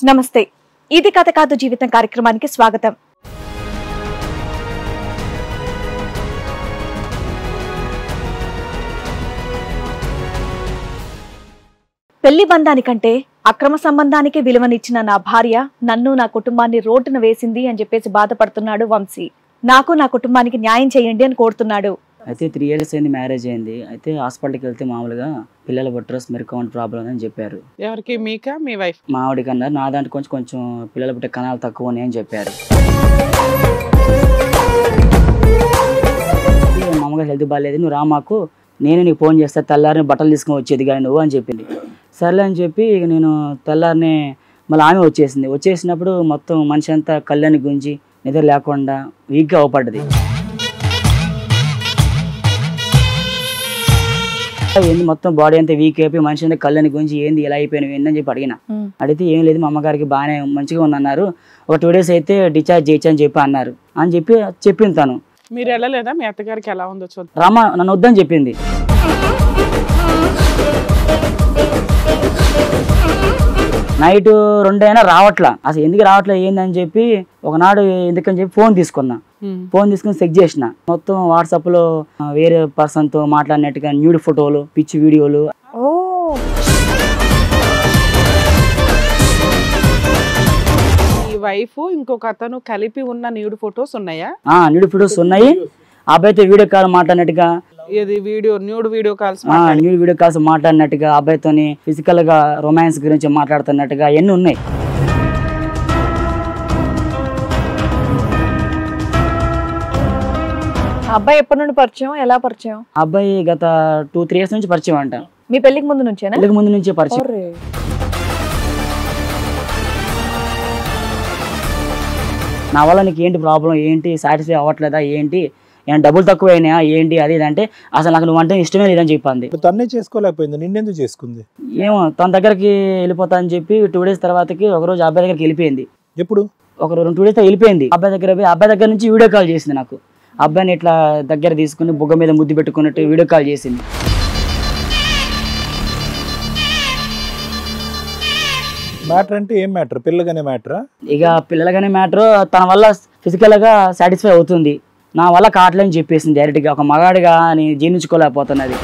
నమస్తే, ఇది కథ కాదు జీవితం కార్యక్రమానికి స్వాగతం. పెళ్లి బంధానికంటే అక్రమ సంబంధానికి విలువనిచ్చిన నా భార్య నన్ను నా కుటుంబాన్ని రోడ్డున వేసింది అని చెప్పేసి బాధపడుతున్నాడు వంశీ. నాకు నా కుటుంబానికి న్యాయం చేయండి అని కోరుతున్నాడు. అయితే 3 years అయింది, మ్యారేజ్ అయింది. అయితే హాస్పిటల్కి వెళ్తే మామూలుగా పిల్లల బుట్రస్ మెరుకౌంట్ ప్రాబ్లం అని చెప్పారు. ఎవరికి? మీకా మీ వైఫ్? మా ఆవిడకి అన్నారు. నా దాంట్లో కొంచెం పిల్లల పుట్టే కణాలు తక్కువ అని చెప్పారు. మా అమ్మగారు హెల్త్ బాగాలేదు, నువ్వు రా మాకు, నేను నీకు ఫోన్ చేస్తా, తెల్లారిని బట్టలు తీసుకొని వచ్చేది కానీ నువ్వు అని చెప్పింది. సర్లే అని చెప్పి నేను తెల్లారిని మళ్ళీ ఆమె వచ్చేసినప్పుడు మొత్తం మనిషి అంతా కళ్ళని గుంజి నిద్ర లేకుండా వీక్గా అవపడ్డది. ఏంది మొత్తం బాడీ అంతా వీక్ అయిపోయి మనిషి అంతా కళ్ళని గుంజి ఏంది ఇలా అయిపోయినావు ఏందని చెప్పి అడిగితే ఏం లేదు మా అమ్మగారికి బాగానే మంచిగా ఉందన్నారు, ఒక 2 days అయితే డిశ్చార్జ్ చేయొచ్చు అని చెప్పి అన్నారు అని చెప్పింది తను. మీరు వెళ్ళలేదా? మీ అత్తగారికి ఎలా ఉందో చూద్దాం. రామా నన్ను వద్దని చెప్పింది. నైట్ 2 అయినా రావట్లా, అసలు ఎందుకు రావట్లే ఏందని చెప్పి ఒకనాడు ఎందుకని చెప్పి ఫోన్ తీసుకుని చెక్ చేసిన. మొత్తం వాట్సాప్ లో వేరే పర్సన్ తో మాట్లాడినట్టుగా న్యూడ్ ఫోటోలు, పిచ్చి వీడియోలు. ఈ వైఫ్ ఇంకొక అతను కలిపి ఉన్న న్యూడ్ ఫొటోస్ ఉన్నాయా? న్యూడ్ ఫోటోస్ ఉన్నాయి. అబ్బాయి అయితే వీడియో కాల్ మాట్లాడినట్టుగా, న్యూడ్ వీడియో కాల్స్ మాట్లాడినట్టుగా, అబ్బాయితోని ఫిజికల్ గా రొమాన్స్ గురించి మాట్లాడుతున్నట్టుగా ఎన్ని ఉన్నాయి. అబ్బాయి ఎప్పటి నుండి పరిచయం, ఎలా పరిచయం? అబ్బాయి గత 2-3 years నుంచి పరిచయం అంట. మీ పెళ్లికి ముందు నుంచేనా? పెళ్లికి ముందు నుంచే పరిచయం. నా వల్ల నీకు ఏంటి ప్రాబ్లం, ఏంటి సాటిస్ఫై అవ్వట్లేదా, ఏంటి డబ్బులు తక్కువ అయినాయా ఏంటి అది అంటే అసలు నాకు నువ్వు అంటే ఇష్టమే లేదని చెప్పింది. తన్నే చేసుకోలేకపోయింది, నిన్నెందుకు చేసుకుంది ఏమో. తన దగ్గరికి వెళ్ళిపోతా అని చెప్పి 2 days తర్వాతకి ఒకరోజు అబ్బాయి దగ్గరికి వెళ్ళిపోయింది. ఎప్పుడు? ఒక 2 days వెళ్ళిపోయింది. అబ్బాయి దగ్గర నుంచి వీడియో కాల్ చేసింది నాకు. అబ్బాయిని ఇట్లా దగ్గర తీసుకుని బుగ్గ మీద ముద్దు పెట్టుకున్నట్టు వీడియో కాల్ చేసింది. మ్యాటర్ అంటే ఏం మ్యాటర్? పిల్లగానే మ్యాటరా? ఇక పిల్లలగానే మ్యాటర్. తన వల్ల ఫిజికల్ గా సాటిస్ఫై అవుతుంది, నా వల్ల కావట్లేని చెప్పేసింది డైరెక్ట్ గా. ఒక మగాడిగా నేను జీర్ణించుకోలేకపోతున్నది.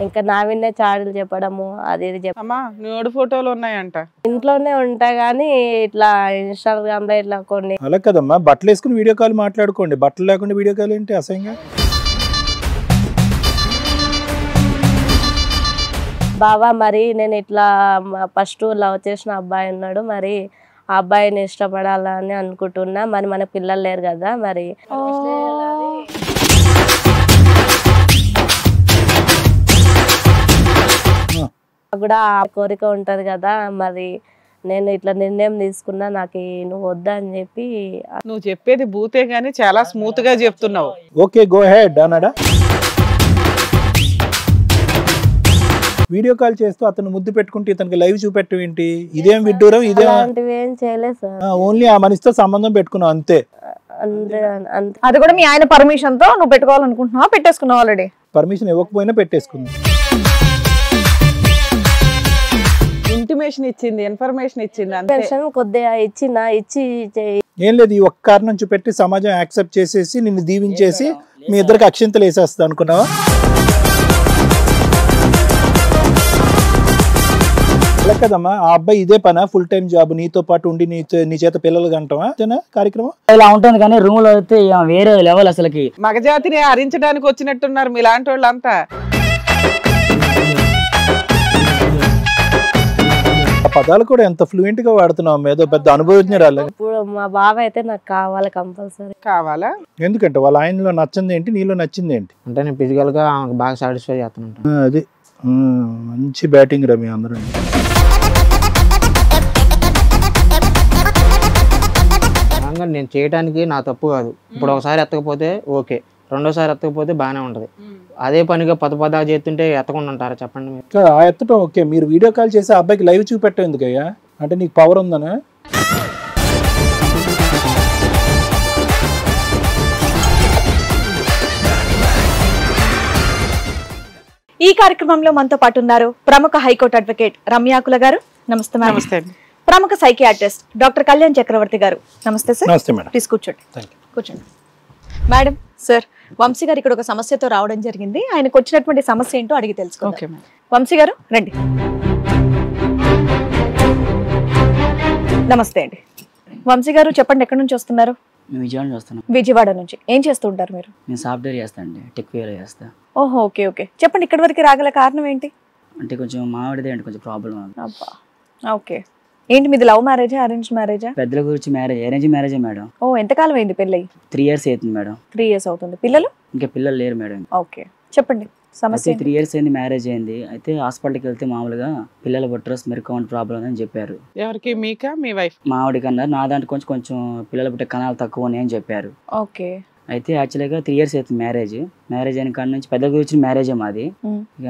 ఇంకా నా విన్నే చాడీలు చెప్పడము అది ఇది అమ్మా న్యూడ్ ఫోటోలు ఉన్నాయంట. ఇంట్లోనే ఉంటాయి కానీ ఇట్లా ఇన్స్టాగ్రామ్ లో ఇట్లా కొన్ని. అలా కదమ్మా, బట్టలు వేసుకుని వీడియో కాల్ మాట్లాడుకోండి, బట్టలు లేకుండా వీడియో కాల్ ఏంటి అసహ్యంగా? బావా మరి నేను ఇట్లా ఫస్ట్ లవ్ చేసిన అబ్బాయి ఉన్నాడు, మరి ఆ అబ్బాయిని ఇష్టపడాలని అనుకుంటున్నా, మరి మన పిల్లలు లేరు కదా, మరి కూడా ఆ కోరిక ఉంటది కదా, మరి నేను ఇట్లా నిర్ణయం తీసుకున్నా, నాకు నువ్వు వద్దా అని చెప్పి. నువ్వు చెప్పేది బూతే గానీ చాలా స్మూత్ గా చెప్తున్నావు. ఓకే గో హెడ్ అన్నాడా? వీడియో కాల్ చేస్తూ అతను ముద్దు పెట్టుకుంటే ఇతనికి లైవ్ చూపెట్టం ఏంటి? ఇదేం విడ్డూరం, ఇదేం చేయలేదు సార్. ఓన్లీ ఆ మనిషితో సంబంధం పెట్టుకున్నావు అంతే. అది కూడా మీ ఆయన పర్మిషన్ తో నువ్వు పెట్టుకోవాలనుకుంటున్నావా, పెట్టేసుకున్నావు ఆల్రెడీ? పర్మిషన్ ఇవ్వకపోయినా పెట్టేసుకుంది. ఇంటిమేషన్ ఇచ్చింది, ఇన్ఫర్మేషన్ ఇచ్చింది, కొద్దిగా ఇచ్చి ఏం లేదు. ఈ ఒక్క కారణం చూపెట్టి సమాజం యాక్సెప్ట్ చేసేసి నిన్ను దీవించేసి మీ ఇద్దరికి అక్షింతలు వేసేస్తుంది అనుకున్నావా? అలా కదమ్మా, ఆ అబ్బాయి ఇదే పనా, ఫుల్ టైం జాబ్, నీతో పాటు ఉండి నీ చేత పిల్లలు కంటవా కార్యక్రమం? ఇలా ఉంటుంది కానీ రూమ్ లో అయితే వేరే లెవెల్. అసలుకి మగజాతిని హరించడానికి వచ్చినట్టున్నారు మీలాంటి వాళ్ళంతా. ఆ పదాలు కూడా ఎంత ఫ్లూయెంట్ గా వాడుతున్నావు, ఏదో పెద్ద అనుభవజ్ఞరాలు. ఇప్పుడు మా బావ అయితే నాకు కావాలి, కంపల్సరీ కావాలా? ఎందుకంటే వాళ్ళ ఆయనలో నచ్చింది ఏంటి, నీలో నచ్చింది ఏంటి? అంటే నేను ఫిజికల్ గా బాగా సాటిస్ఫై చేస్తాను. అది మంచి బ్యాటింగ్ రమి అందరూ. నేను చేయడానికి నా తప్పు కాదు. ఇప్పుడు ఒకసారి ఎత్తకపోతే ఓకే, రెండోసారి ఎత్తకపోతే బాగానే ఉంటది. అదే పనిగా పద చేస్తుంటే ఎత్తకుండా ఉంటారా చెప్పండి? ఆ ఎత్తటం ఓకే, మీరు వీడియో కాల్ చేసి ఆ అబ్బాయికి లైవ్ చూపెట్టం ఎందుకయ్యా? అంటే నీకు పవర్ ఉందనా? ఈ కార్యక్రమంలో మనతో పాటు ఉన్నారు ప్రముఖ హైకోర్టు అడ్వకేట్ రమ్యాకుల గారు. నమస్తే మేడం. నమస్తే అండి. ప్రముఖ సైకియాట్రిస్ట్ డాక్టర్ కళ్యాణ్ చక్రవర్తి గారు. నమస్తే సార్. నమస్తే మేడం. ప్లీజ్ కూర్చోండి. Thank you. కూర్చోండి మేడం. సార్, వంశీ గారు ఇక్కడ ఒక సమస్యతో రావడం జరిగింది. ఆయనకు వచ్చినటువంటి సమస్య ఏంటో అడిగి తెలుసుకుందాం. Okay madam. వంశీ గారు రండి. నమస్తే అండి. వంశీ గారు చెప్పండి, ఎక్కడి నుంచి వస్తున్నారు? మేము విజయవాడ నుంచి వస్తున్నాం. విజయవాడ నుంచి. ఏం చేస్తూ ఉంటారు మీరు? నేను సాఫ్ట్వేర్ చేస్తాను అండి, టెక్వేర్ చేస్తా. ఓహో, ఓకే ఓకే. చెప్పండి, ఇక్కడి వరకు రాగల కారణం ఏంటి? అంటే కొంచెం మావాడిదే అంటే కొంచెం ప్రాబ్లం. అబ్బా, ఓకే. ఏంటి మీది లవ్ మ్యారేజా అరేంజ్ మ్యారేజా? పెద్దల గురించి మ్యారేజ్, అరేంజ్ మ్యారేజే మేడం. ఓ, ఎంతకాలం అయింది పెళ్ళి? 3 years అవుతుంది మేడం. 3 years అవుతుంది. పిల్లలు? ఇంకా పిల్లలు లేరు మేడం. ఓకే, చెప్పండి సమస్య. 3 years అయింది మ్యారేజ్ అయింది. అయితే హాస్పిటల్కి వెళ్తే మామూలుగా పిల్లల బుట్రస్ మెరుకౌంట్ ప్రాబ్లం అని చెప్పారు. ఎవరికి? మీకా మీ వైఫ్? మా ఆవిడకి అన్నారు. నా దాంట్లో కొంచెం పిల్లల పుట్టే కణాలు తక్కువ అని చెప్పారు. ఓకే. అయితే యాక్చువల్గా 3 years అవుతుంది మ్యారేజ్. మ్యారేజ్ అయిన కాడ నుంచి పెద్దల గురించి మ్యారేజే మాది. ఇక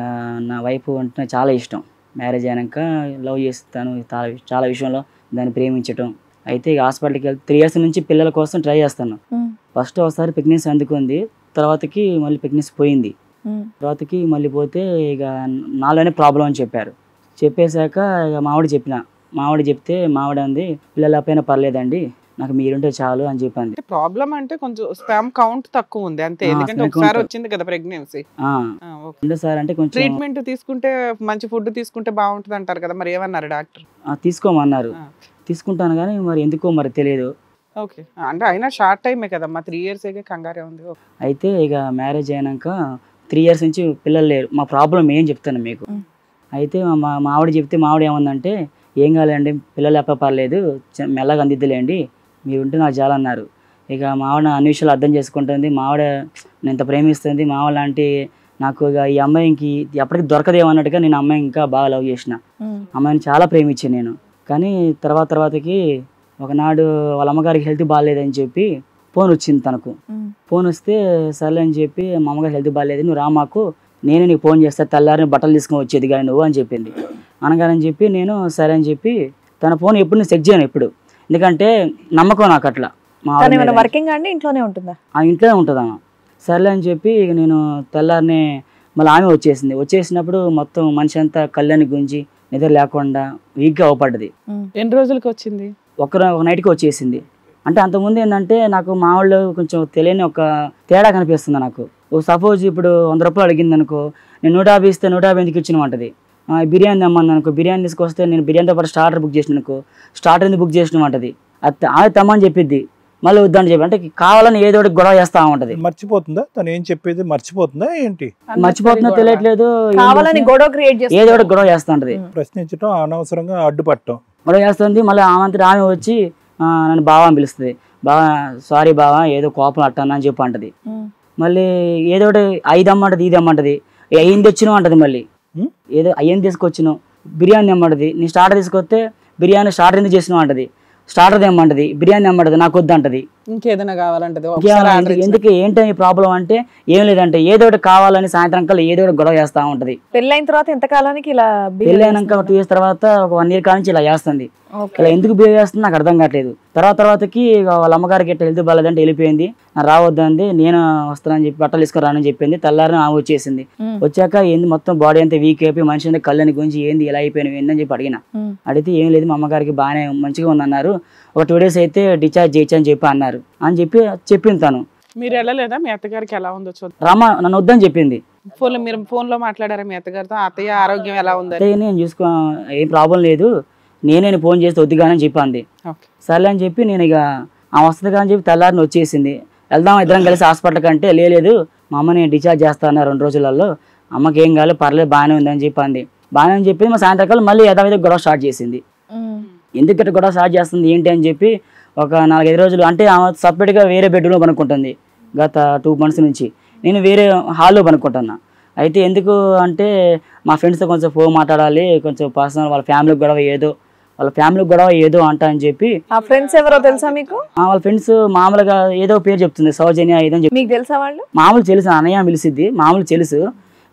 నా వైఫ్ అంటే నాకు చాలా ఇష్టం. మ్యారేజ్ అయినాక లవ్ చేస్తాను చాలా విషయంలో దాన్ని ప్రేమించటం. అయితే ఇక హాస్పిటల్కి వెళ్తే 3 years నుంచి పిల్లల కోసం ట్రై చేస్తాను. ఫస్ట్ ఒకసారి ప్రెగ్నెన్సీ అందుకుంది, తర్వాతకి మళ్ళీ ప్రెగ్నెన్సీ పోయింది. తర్వాతకి మళ్ళీ పోతే ఇక నాలోనే ప్రాబ్లం అని చెప్పారు. చెప్పేశాక ఇక మావిడ చెప్తే మావిడ అంది, పిల్లల పైన పర్లేదండి, నాకు మీరుంటే చాలు అని చెప్పింది. ప్రాబ్లం అంటే కొంచెం స్పామ్ కౌంట్ తక్కువ ఉంది అంతే. ఎందుకంటే ఒకసారి వచ్చింది కదా ప్రెగ్నెన్సీ. సార్ అంటే కొంచెం ట్రీట్మెంట్ తీసుకుంటే మంచి ఫుడ్ తీసుకుంటే బాగుంటుంది అంటారు కదా, మరి ఏమన్నారు డాక్టర్? తీసుకోమన్నారు. తీసుకుంటాను కానీ మరి ఎందుకో మరి తెలియదు. ఓకే, అంటే అయినా షార్ట్ టైమే కదమ్మా, 3 years కంగారే ఉంది. అయితే ఇక మ్యారేజ్ అయినాక 3 years నుంచి పిల్లలు లేరు. మా ప్రాబ్లం ఏం చెప్తాను మీకు. అయితే మా ఆవిడ చెప్తే మావిడ ఏమందంటే, ఏం కాలేండి, పిల్లలు ఎప్ప పర్లేదు, మెల్లగా అందిద్దులేండి, మీరు ఉంటే నాకు చాలన్నారు. ఇక మావిడ అన్ని విషయాలు అర్థం చేసుకుంటుంది. మావిడ నేను ఇంత ప్రేమిస్తుంది. మావిడ లాంటి నాకు ఇక ఈ అమ్మాయికి ఎప్పటికీ దొరకదేమన్నట్టుగా నేను అమ్మాయి ఇంకా బాగా లవ్ చేసిన. అమ్మాయిని చాలా ప్రేమించాను నేను. కానీ తర్వాతకి ఒకనాడు వాళ్ళ అమ్మగారికి హెల్త్ బాగాలేదని చెప్పి ఫోన్ వచ్చింది తనకు. ఫోన్ వస్తే సర్లే అని చెప్పి, మా అమ్మగారు హెల్త్ బాగాలేదు, నువ్వు రా మాకు, నేనే నీకు ఫోన్ చేస్తా, తెల్లారిని బట్టలు తీసుకొని వచ్చేది కానీ నువ్వు అని చెప్పింది. అనగానని చెప్పి నేను సరే అని చెప్పి తన ఫోన్ ఎప్పుడు నేను చెక్ చేయను ఎప్పుడు, ఎందుకంటే నమ్మకం నాకు అట్లా. వర్కింగ్ అండి, ఇంట్లోనే ఉంటుందా? ఇంట్లోనే ఉంటుందా. సర్లే అని చెప్పి నేను తెల్లారిని మళ్ళీ ఆమె వచ్చేసినప్పుడు మొత్తం మనిషి అంతా కళ్ళని గుంజి నిద్ర లేకుండా వీక్గా అవపడ్డది. ఎన్ని రోజులకి వచ్చింది? ఒక నైట్కి వచ్చేసింది. అంటే అంతకుముందు ఏంటంటే నాకు మా వాళ్ళు కొంచెం తెలియని ఒక తేడా కనిపిస్తుంది నాకు. సపోజ్ ఇప్పుడు 100 రూపాయలు అడిగింది అనుకో, నేను 150 ఇస్తే 150 ఎందుకు ఇచ్చినమంటది. బిర్యానీ తెమ్మని అనుకో, బిర్యానీ తీసుకొస్తే నేను బిర్యానీతో పాటు స్టార్టర్ బుక్ చేసిన అనుకో, స్టార్టర్ ఎందుకు బుక్ చేసినమంటది. అది ఆమె తెమ్మని చెప్పిద్ది, మళ్ళీ వద్దని చెప్పి, అంటే కావాలని ఏదో ఒకటి గొడవ చేస్తా ఉంటది. మర్చిపోతుందా తను ఏం చెప్పేది? మర్చిపోతుందా ఏంటి? మర్చిపోతుందో తెలియట్లేదు, కావాలని గొడవ క్రియేట్ చేసి ఏదో ఒకటి గొడవ చేస్తా ఉంటది. ప్రశ్నించడం, అనవసరంగా అడ్డుపట్టడం, గొడవ చేస్తుంది. మళ్ళీ ఆమె వచ్చి నన్ను బావా అని పిలుస్తుంది. బావా సారీ బావా, ఏదో కోపం అట్టన్నా అని చెప్పి అంటది. మళ్ళీ ఏదో ఒకటి 5 అమ్మంటది, ఇది అమ్మంటది, అయ్యింది వచ్చినావు అంటది. మళ్ళీ ఏదో అయ్యింది తీసుకొచ్చినావు, బిర్యానీ తెమ్మంటది. నీ స్టార్టర్ తీసుకొస్తే బిర్యానీ స్టార్టర్ ఎందుకు చేసినావు అంటది. స్టార్టర్ తెమ్మంటది, బిర్యానీ తెమ్మంటది, నాకు వద్దంటది. ఇంకేదైనా కావాలంటది. ఎందుకు ఏంటని ప్రాబ్లం అంటే ఏం లేదంటే ఏదో ఒకటి కావాలని సాయంత్రం కల్లా ఏదో ఒకటి గొడవ చేస్తా ఉంటది. పెళ్ళైన తర్వాత ఎంత కాలానికి ఇలా? పెళ్ళైనాక 2 years తర్వాత ఒక 1 year కాల నుంచి ఇలా చేస్తుంది. ఇలా ఎందుకు బిహేవ్ చేస్తుంది నాకు అర్థం కావట్లేదు. తర్వాతకి వాళ్ళ అమ్మగారికి ఎట్లా హెల్త్ బాగాలేదంటే వెళ్ళిపోయింది. రావద్దంది, నేను వస్తానని చెప్పి బట్టలు తీసుకురానని చెప్పింది. తెల్లారిని ఆమె వచ్చేసింది. వచ్చాక ఏంది మొత్తం బాడీ అంతా వీక్ అయిపోయి మనిషి అంతా కళ్ళని గురించి ఏంది ఇలా అయిపోయినావు ఏందని చెప్పి అడిగిన. అడిగితే ఏం లేదు, మా అమ్మగారికి బాగానే మంచిగా ఉందన్నారు, ఒక 2 days అయితే డిశ్చార్జ్ చేయొచ్చు అని చెప్పి అన్నారు అని చెప్పింది తను. మీరు వెళ్ళలేదా? మీ అత్తగారికి ఎలా ఉందో చూద్దాం. రామా నన్ను వద్దని చెప్పింది. మీరు ఫోన్ లో మాట్లాడారా మీ అత్తగారితో? అత్తయ్య ఆరోగ్యం ఎలా ఉంది? నేను చూసుకో, ఏం ప్రాబ్లం లేదు, నేనే ఫోన్ చేస్తే వద్దుగానని చెప్పింది. సర్లే అని చెప్పి నేను ఇక ఆమె వస్తుంది కానీ చెప్పి తెల్లారిని వచ్చేసింది. వెళ్దాం ఇద్దరం కలిసి హాస్పిటల్ కంటే, లేదు మా అమ్మని డిశ్చార్జ్ చేస్తాను 2 రోజులలో, అమ్మకి ఏం కాలేదు పర్లేదు బాగానే ఉందని చెప్పింది. బాగానే అని చెప్పి మా సాయంత్రకాలం మళ్ళీ యథావిధ గొడవ స్టార్ట్ చేసింది. ఎందుకంటే గొడవ స్టార్ట్ చేస్తుంది ఏంటి అని చెప్పి ఒక 4-5 రోజులు, అంటే ఆమె సపరేట్గా వేరే బెడ్రూమ్లో పనుక్కుంటుంది గత 2 months నుంచి. నేను వేరే హాల్లో పనుక్కుంటున్నా. అయితే ఎందుకు అంటే మా ఫ్రెండ్స్తో కొంచెం ఫోన్ మాట్లాడాలి, కొంచెం పర్సనల్, వాళ్ళ ఫ్యామిలీకి గొడవ ఏదో అంట అని చెప్పి. ఆ ఫ్రెండ్స్ ఎవరో తెలుసా మీకు? వాళ్ళ ఫ్రెండ్స్ మామూలుగా ఏదో పేరు చెప్తుంది, సౌజన్య ఏదో. మీకు తెలుసా వాళ్ళు? మామూలు తెలుసు, అన్నయ్య పిలిసిద్ది, మామూలు తెలుసు.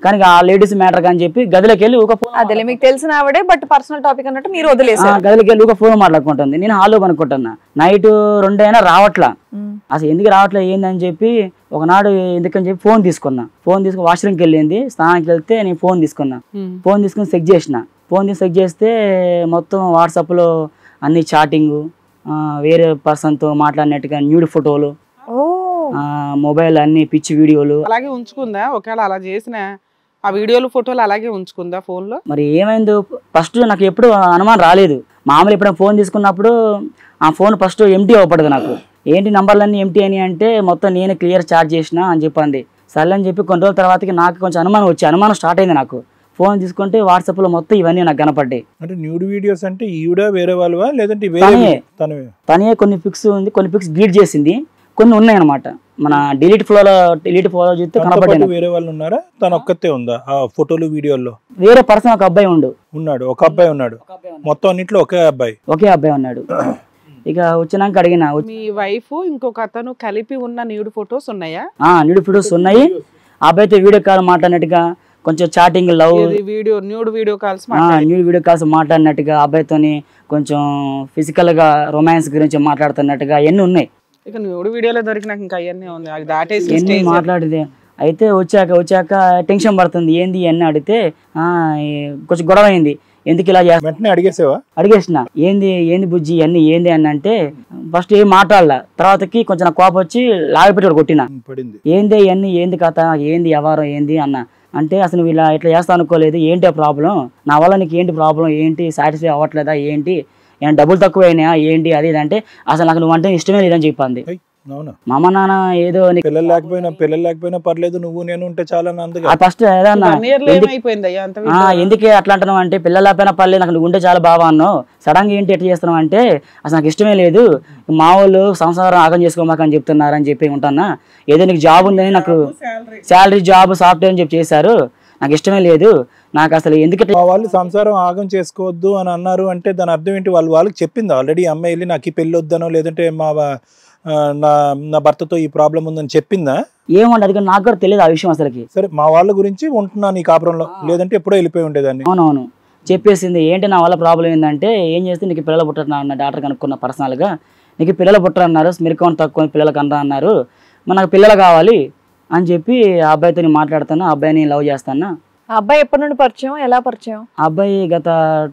కానీ ఆ లేడీస్ మ్యాటర్ అని చెప్పి గదిలోకి వెళ్ళి ఒక ఫోన్ అదేలే మీకు తెలిసిన ఆవిడే బట్ పర్సనల్ టాపిక్ అన్నట్టు మీరు వదిలేసారు. గదిలోకి వెళ్ళి ఒక ఫోన్ మాట్లాడుకుంటుంది. నేను హాల్లో పనుకుంటున్నా. నైట్ 2 అయినా రావట్లా. అసలు ఎందుకు రావట్లే ఏందని చెప్పి ఒకనాడు ఎందుకని చెప్పి ఫోన్ తీసుకుని వాష్రూమ్కి వెళ్ళింది. స్నానానికి వెళ్తే నేను ఫోన్ తీసుకుని చెక్ చేసిన. చెక్ చేస్తే మొత్తం వాట్సాప్లో అన్ని చాటింగ్, వేరే పర్సన్తో మాట్లాడినట్టుగా న్యూడ్ ఫోటోలు, మొబైల్ అన్ని పిచ్చి వీడియోలు. అలాగే ఉంచుకుందా? ఒకవేళ అలా చేసిన ఆ వీడియోలు ఫోటోలు అలాగే ఉంచుకుందా ఫోన్ లో? మరి ఏమైందో ఫస్ట్ నాకు ఎప్పుడు అనుమానం రాలేదు. మామూలు ఎప్పుడైనా ఫోన్ తీసుకున్నప్పుడు ఆ ఫోన్ ఫస్ట్ ఎంటీ అవ్వపడదు. నాకు ఏంటి నంబర్లన్నీ ఎంటీ అని అంటే మొత్తం నేనే క్లియర్ చార్జ్ చేసిన అని చెప్పింది. సర్లే అని చెప్పి కొన్ని రోజుల తర్వాతకి నాకు కొంచెం అనుమానం స్టార్ట్ అయింది. నాకు ఫోన్ తీసుకుంటే వాట్సాప్ లో మొత్తం ఇవన్నీ నాకు కనపడ్డాయి. అంటే న్యూడ్ వీడియోస్ అంటే ఈవిడ వేరే వాళ్ళవా లేదంటే తనే కొన్ని పిక్స్ ఉంది, కొన్ని పిక్స్ డిలీట్ చేసింది, కొన్ని ఉన్నాయి అనమాట. మన డిలీట్ ఫ్లో చూస్తే కనపడ్డాయి. వేరే వాళ్ళు ఉన్నారా? తన ఒక్కతే ఉందా ఆ ఫోటోలు వీడియోల్లో? వేరే పర్సన్ ఒక అబ్బాయి ఉన్నాడు. ఒక అబ్బాయి ఉన్నాడు. మొత్తం అన్నిట్లో ఒకే అబ్బాయి ఉన్నాడు. ఇక వచ్చినాక అడిగిన, మీ వైఫ్ ఇంకొక అతను కలిపి ఉన్న న్యూడ్ ఫొటోస్ ఉన్నాయా? న్యూడ్ ఫొటోస్ ఉన్నాయి. ఆ అబ్బాయితో వీడియో కాల్ మాట్లాడినట్టుగా, కొంచెం chatting, love nude video calls మాట్లాడినట్టుగా, అబ్బాయితోని కొంచెం ఫిజికల్ గా రొమాన్స్ గురించి మాట్లాడుతున్నట్టుగా అవన్నీ ఉన్నాయి. ఇక న్యూడ్ వీడియోలో దొరికినాక ఇంకా అవన్నీ ఉంది, అది దాటేసి మాట్లాడితే. అయితే వచ్చాక టెన్షన్ పడుతుంది. ఏంది అని అడిగితే కొంచెం గొడవ అయింది. ఎందుకు ఇలా వెంటనే అడిగేసిన ఏంది బుజ్జి అన్ని ఏంది అని అంటే ఫస్ట్ ఏం మాట్లాడలా. తర్వాతకి కొంచెం నాకు కోపం వచ్చి లాగిపెట్టి కొట్టిన. ఏంది అన్ని ఏంది కథ, ఏంది వ్యవహారం ఏంది అన్న అంటే, అసలు నువ్వు ఇలా ఇట్లా చేస్తా అనుకోలేదు, ఏంటి ఆ ప్రాబ్లం, నా వల్ల నీకు ఏంటి ప్రాబ్లం, ఏంటి సాటిస్ఫై అవ్వట్లేదా, ఏంటి ఏమైనా డబ్బులు తక్కువ అయినాయా ఏంటి అది అంటే, అసలు నాకు నువ్వు అంటే ఇష్టమే లేదని చెప్పింది. మా అమ్మ నాన్న ఏదో పిల్లలు లేకపోయినా పర్లేదు, నువ్వు నేను ఉంటే చాలా ఫస్ట్ ఎందుకే అట్లా అంటున్నావు అంటే, పిల్లలు లేకపోయినా పర్లేదు, నాకు నువ్వు ఉంటే చాలా బాగా అన్నావు, సడన్ గా ఏంటి ఎట్లా చేస్తున్నావు అంటే, అసలు నాకు ఇష్టమే లేదు, మా వాళ్ళు సంసారం ఆగం చేసుకోమాక అని చెప్తున్నారు అని చెప్పి ఉంటానా. ఏదో నీకు జాబ్ ఉందని, నాకు శాలరీ జాబ్ సాఫ్ట్వేర్ అని చెప్పి చేశారు, నాకు ఇష్టమే లేదు, నాకు అసలు ఎందుకు వాళ్ళు సంసారం ఆగం చేసుకోవద్దు అని అన్నారు అంటే దాని అర్థం ఏంటి? వాళ్ళకి చెప్పింది ఆల్రెడీ అమ్మాయి వెళ్ళి నాకు ఈ పెళ్ళి వద్దనో లేదంటే నా భర్తతో ఈ ప్రాబ్లం ఉందని చెప్పిందా? ఏమండి అది నాకు కూడా తెలియదు ఆ విషయం అసలుకి. సరే, మా వాళ్ళ గురించి ఉంటున్నాను ఈ కాపురంలో, లేదంటే ఎప్పుడో వెళ్ళిపోయి ఉండేదాన్ని. అవునవును చెప్పేసింది. ఏంటి నా వల్ల ప్రాబ్లం ఏంటంటే, ఏం చేస్తే నీకు పిల్లలు పుట్టరు అన్న డాక్టర్ కనుక్కున్న పర్సనల్ గా, నీకు పిల్లలు పుట్టరు అన్నారు, స్మిర్కౌంట్ తక్కువ పిల్లలు కనరా అన్నారు, మరి నాకు పిల్లలు కావాలి అని చెప్పి ఆ అబ్బాయితో మాట్లాడుతాను, ఆ అబ్బాయిని లవ్ చేస్తాను. ఆ అబ్బాయి ఎప్పటి నుండి పరిచయం, ఎలా పరిచయం? ఆ అబ్బాయి గత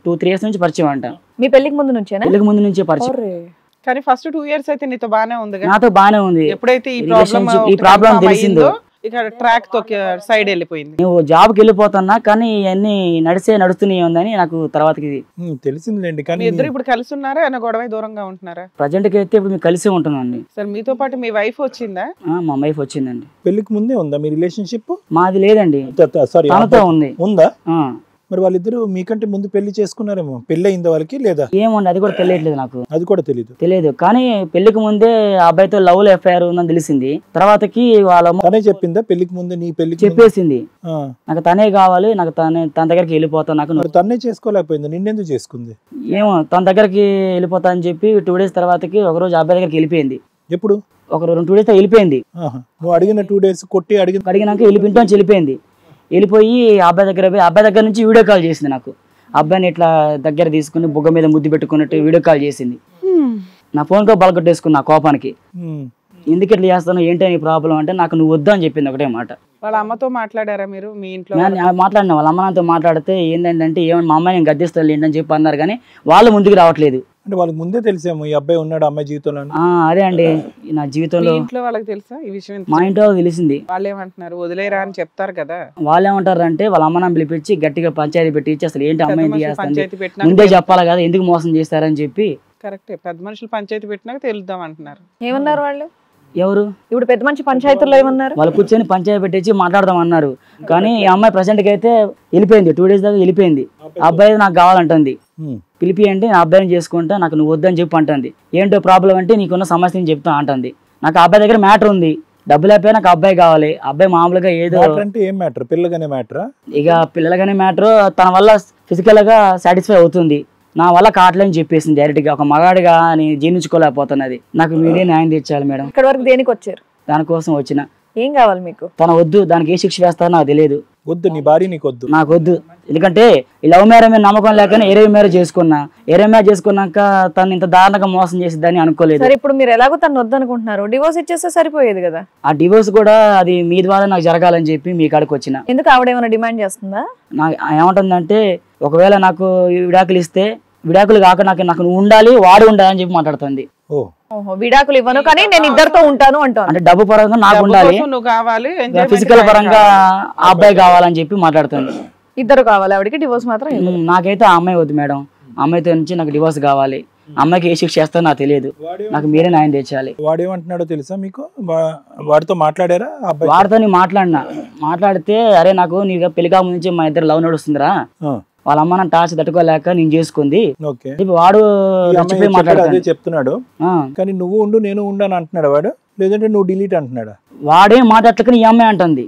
2-3 years నుంచి పరిచయం అంట. మీ పెళ్లికి ముందు నుంచేనా? పెళ్లికి ముందు నుంచే పరిచయం. కానీ ఫస్ట్ 2 years అయితే నీతో బానే ఉంది. నాతో బానే ఉంది. ఎప్పుడైతే ఈ ప్రాబ్లం తెలిసిందో ఇక ట్రాక్ తో సైడ్ వెళ్ళిపోయింది. నువ్వు జాబ్కి వెళ్ళిపోతున్నా కానీ అన్ని నడుస్తూనే ఉందని నాకు తర్వాత తెలిసిందిలేండి. కానీ ఇద్దరు ఇప్పుడు కలిసి ఉన్నారా, ఏమైనా గొడవ దూరంగా ఉంటున్నారా? ప్రజెంట్ కి అయితే ఇప్పుడు మేము కలిసి ఉంటున్నాండి. సార్ మీతో పాటు మీ వైఫ్ వచ్చిందా? మా వైఫ్ వచ్చిందండి. పెళ్లికి ముందే ఉందా మీ రిలేషన్షిప్? మాది లేదండి, తనతో ఉంది. ఉందా? మరి వాళ్ళిద్దరు మీకంటే ముందు పెళ్లి చేసుకున్నారేమో. పెళ్లి అయిందా వాళ్ళకి లేదా? ఏమోండి అది కూడా తెలియట్లేదు నాకు. అది కూడా తెలియదు. కానీ పెళ్లికి ముందే ఆ అబ్బాయితో లవ్ ఎఫ్ఐఆర్ ఉందని తెలిసింది. తర్వాతకి తనే చెప్పిందా పెళ్లికి ముందే? నీ పెళ్లి చెప్పేసింది, నాకు తనే కావాలి, నాకు తన దగ్గరికి వెళ్ళిపోతా. నాకు తనే చేసుకోలేకపోయింది, నిన్నెందుకు చేసుకుంది? ఏమో తన దగ్గరికి వెళ్ళిపోతా అని చెప్పి 2 days తర్వాతకి ఒకరోజు అబ్బాయి దగ్గరికి వెళ్ళిపోయింది. ఎప్పుడు? 2 days వెళ్ళిపోయింది. నువ్వు అడిగిన 2 days కొట్టి అడిగినాక వెళ్ళిపోయింది. వెళ్ళిపోయి అబ్బాయి దగ్గర నుంచి వీడియో కాల్ చేసింది నాకు. అబ్బాయిని ఇట్లా దగ్గర తీసుకుని బుగ్గ మీద ముద్దు పెట్టుకున్నట్టు వీడియో కాల్ చేసింది. నా ఫోన్తో బలగొట్టేసుకున్నా కోపానికి. ఎందుకు ఇట్లా చేస్తాను, ఏంటి నీ ప్రాబ్లం అంటే, నాకు నువ్వు వద్దు అని చెప్పింది ఒకటే మాట. వాళ్ళ అమ్మతో మాట్లాడారా మీరు మీ ఇంట్లో? మాట్లాడినా. వాళ్ళ అమ్మ నాతో మాట్లాడితే ఏంటంటే, ఏమన్నా మా అమ్మాయి నేను గద్దిస్తాను ఏంటని చెప్పి అన్నారు, కానీ వాళ్ళు ముందుకు రావట్లేదు. అంటే వాళ్ళకి ముందే తెలిసేమో ఈ అబ్బాయి ఉన్నాడు అమ్మాయి జీవితంలో. అదే అండి, నా జీవితంలో. ఇంట్లో వాళ్ళకి తెలుసా ఈ విషయం? మా ఇంట్లో తెలిసింది. వాళ్ళు ఏమంటున్నారు? వదిలేరా అని చెప్తారు కదా. వాళ్ళు ఏమంటారు అంటే, వాళ్ళ అమ్మ నాన్న పిలిపించి గట్టిగా పంచాయతీ పెట్టి అసలు ఏంటి అమ్మాయి చేస్తుంది ముందే చెప్పాలి కదా, ఎందుకు మోసం చేస్తారని చెప్పి. కరెక్ట్, పెద్ద మనుషులు పంచాయతీ పెట్టినాక తెలుద్దాం అంటున్నారు. ఏమన్నారు వాళ్ళు? ఎవరు? ఇప్పుడు పెద్ద మంచి పంచాయతీలో ఏమన్నారు? వాళ్ళు కూర్చొని పంచాయతీ పెట్టించి మాట్లాడదాం అన్నారు. కానీ ఈ అమ్మాయి ప్రెసెంట్ కి అయితే వెళ్ళిపోయింది. 2 days దాకా వెళ్ళిపోయింది. అబ్బాయి నాకు కావాలంటుంది. పిలిపి అంటే నా అబ్బాయిని చేసుకుంటా, నాకు నువ్వు వద్దని చెప్పి అంటుంది. ఏంటో ప్రాబ్లం అంటే, నీకున్న సమస్యని చెప్తా అంటుంది. నాకు అబ్బాయి దగ్గర మ్యాటర్ ఉంది, డబ్బులు అయిపోయి నాకు అబ్బాయి కావాలి. అబ్బాయి మామూలుగా ఏదో ఇక పిల్లలగానే మ్యాటర్, తన వల్ల ఫిజికల్ గా సాటిస్ఫై అవుతుంది, నా వల్ల కావట్లేని చెప్పేసింది డైరెక్ట్ గా. ఒక మగాడిగా నేను జీర్ణించుకోలేకపోతున్నది. నాకు మీరే న్యాయం తెచ్చాలి మేడం. ఇక్కడ వరకు దేనికి వచ్చారు? దానికోసం వచ్చిన. ఏం కావాలి మీకు? తన వద్దు, దానికి ఏ శిక్ష వేస్తారో నాకు తెలియదు. వద్దు, నీ భార్య నీకు వద్దు. నాకు వద్దు. ఎందుకంటే ఈ లవ్ మ్యారేజ్ మీద నమ్మకం లేకనే ఏరేవ్ మ్యారేజ్ చేసుకున్నా. ఏరేవ్ మ్యారేజ్ చేసుకున్నాక తను ఇంత దారుణంగా మోసం చేసిద్దని అనుకోలేదు. సరే ఇప్పుడు మీరు ఎలాగో తను వద్దనుకుంటున్నారు, డివోర్స్ ఇచ్చేస్తే సరిపోయేది కదా. ఆ డివోర్స్ కూడా అది మీ ద్వారా నాకు జరగాలని చెప్పి మీ కాడికి వచ్చిన. ఎందుకు ఆవిడ ఏమైనా డిమాండ్ చేస్తుందా? నాకు ఏమంటుందంటే ఒకవేళ నాకు ఈ విడాకులు ఇస్తే విడాకులు కాక నాకు నువ్వు ఉండాలి, వాడు ఉండాలి అని చెప్పి మాట్లాడుతుంది. ఓహో, విడాకులు ఇవ్వను కానీ నేను ఇద్దరితో ఉంటాను అంటాను. అంటే డబ్బు పరంగా నాకు ఉండాలి, నువ్వు కావాలి, ఫిజికల్ పరంగా ఆ అబ్బాయి కావాలని చెప్పి మాట్లాడుతుంది. ఇద్దరు కావాలి ఆవిడకి, డివోర్స్ మాత్రం ఇవ్వదు. నాకైతే ఆ అమ్మాయి వద్దు మేడం. అమ్మాయితో నుంచి నాకు డివోర్స్ కావాలి. అమ్మాయికి ఏ శిక్ష చేస్తారో నాకు తెలియదు, నాకు మీరే న్యాయం తెచ్చాలి. వాడేమంటున్నాడో తెలుసా మీకు? వాడితో మాట్లాడారా? వాడితో మాట్లాడితే అరే నాకు నీకు పెళ్లి కాక నుంచి మా ఇద్దరు లవ్ నడుస్తుందిరా, వాళ్ళ అమ్మ నన్ను టార్చ్ తట్టుకోలేక నేను చేసుకుంది. వాడు అదే చెప్తున్నాడు కానీ నువ్వు ఉండు నేను ఉండు అని అంటున్నాడు వాడు, లేదంటే నువ్వు డిలీట్ అంటున్నాడా? వాడేం మాట్లాడలేక ఈ అమ్మాయి అంటుంది.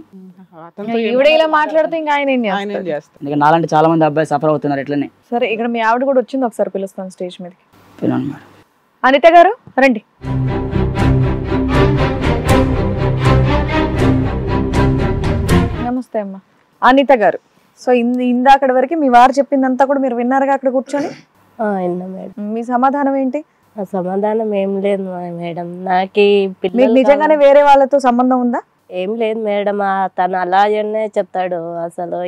ఈవిడ ఇలా మాట్లాడితే ఇంకా ఆయన ఏం చేస్తారు? ఎందుకంటే నాలాంటి చాలా మంది అబ్బాయి సఫర్ అవుతున్నారు ఇట్లనే. సరే ఇక్కడ మీ ఆవిడ కూడా వచ్చింది, ఒకసారి పిలుస్తాను స్టేజ్ మీదకి. పిలవండి మేడం. అనిత గారు రండి. నమస్తే అమ్మా. అనిత గారు, సో ఇందాకటి వరకు మీ వారు చెప్పిందంతా కూడా మీరు విన్నారుగా అక్కడ కూర్చొని? విన్నా మేడం. మీ సమాధానం ఏంటి? సమాధానం ఏం లేదు మేడం. నాకు మీకు నిజంగానే వేరే వాళ్ళతో సంబంధం ఉందా? ఏం లేదు మేడం. తను అలాగనే చెప్తాడు. అసలు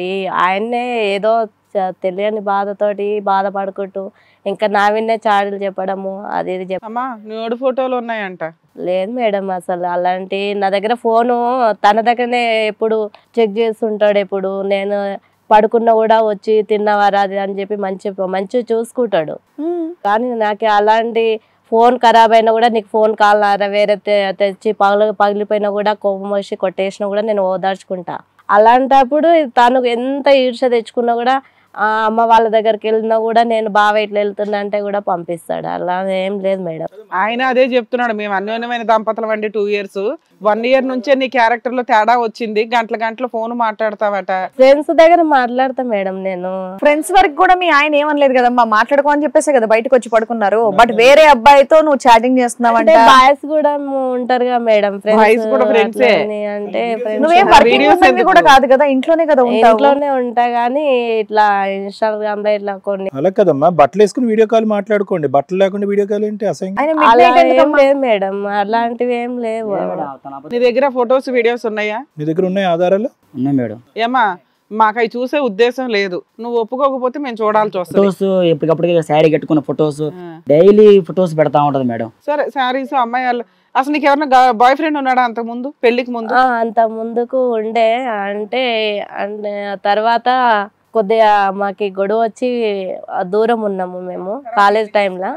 ఆయన్నే ఏదో తెలియని బాధతోటి బాధపడుకుంటూ ఇంకా నా విన్నే చాడీలు చెప్పడము అది ఇది అమ్మా న్యూడ్ ఫోటోలు ఉన్నాయంట. లేదు మేడం, అసలు అలాంటి నా దగ్గర ఫోను తన దగ్గరనే ఎప్పుడు చెక్ చేస్తుంటాడు. ఎప్పుడు నేను పడుకున్నా కూడా వచ్చి తిన్నవారా అది అని చెప్పి మంచిగా చూసుకుంటాడు. కానీ నాకు అలాంటి ఫోన్ ఖరాబ్ అయినా కూడా నీకు ఫోన్ కావాలా వేరే తెచ్చి పగిలిపోయినా కూడా కోపం వచ్చి కొట్టేసినా కూడా నేను ఓదార్చుకుంటా. అలాంటప్పుడు తను ఎంత ఈర్ష తెచ్చుకున్నా కూడా అమ్మ వాళ్ళ దగ్గరికి వెళ్ళినా కూడా నేను బావ ఇట్లా వెళ్తున్నా అంటే కూడా పంపిస్తాడు. అలా ఏం లేదు మేడం. ఆయన అదే చెప్తున్నాడు, మేము అన్యోన్యమైన దంపతులు అండి 2 years. 1 year నుంచే నీ క్యారెక్టర్ లో తేడా వచ్చింది, గంటల ఫోన్ మాట్లాడతావట. ఫ్రెండ్స్ దగ్గర మాట్లాడతా మేడం. నేను ఫ్రెండ్స్ వరకు కూడా మీ ఆయన ఏమనలేదు కదమ్మా, మాట్లాడుకో అని చెప్పేసి కదా బయటకు వచ్చి పడుకున్నారు. బట్ వేరే అబ్బాయితో నువ్వు చాటింగ్ చేస్తున్నావు అంటే బాయ్స్ కూడా ఉంటారుగా మేడం, బాయ్స్ కూడా ఫ్రెండ్సే అంటే నువ్వేం వర్కింగ్ ఉమెన్ కూడా కాదు కదా, ఇంట్లోనే కదా ఉంటావు. ఇంట్లోనే ఉంటా గానీ ఇట్లా ఇన్స్టాగ్రామ్ లో ఇట్లా కొన్ని అలా కదమ్మా, బట్టలు వేసుకుని వీడియో కాల్ మాట్లాడుకోండి. బట్టలు లేకుండా వీడియో కాల్ ఏంటి అసహ్యం? అలా ఏం లేదు మేడం, అలాంటివి ఏం లేవు. నీ దగ్గర ఫొటోస్ వీడియోస్ ఉన్నాయా? నీ దగ్గర ఉన్నాయి ఆధారాలు? ఉన్నాయి మేడం. ఏమా మాకు అవి చూసే ఉద్దేశం లేదు, నువ్వు ఒప్పుకోకపోతే మేము చూడాల్సి వస్తుంది. ఫొటోస్ ఎప్పటికప్పుడు శారీ కట్టుకున్న ఫొటోస్ డైలీ ఫొటోస్ పెడతా ఉంటది మేడం. సరే శారీస్ అమ్మాయి వాళ్ళు. అసలు నీకు ఎవరైనా బాయ్ ఫ్రెండ్ ఉన్నాడా అంత ముందు, పెళ్లికి ముందు? అంత ముందుకు ఉండే. అంటే తర్వాత కొద్దిగా మాకి గొడవ వచ్చి దూరం ఉన్నాము మేము కాలేజ్ టైంలో.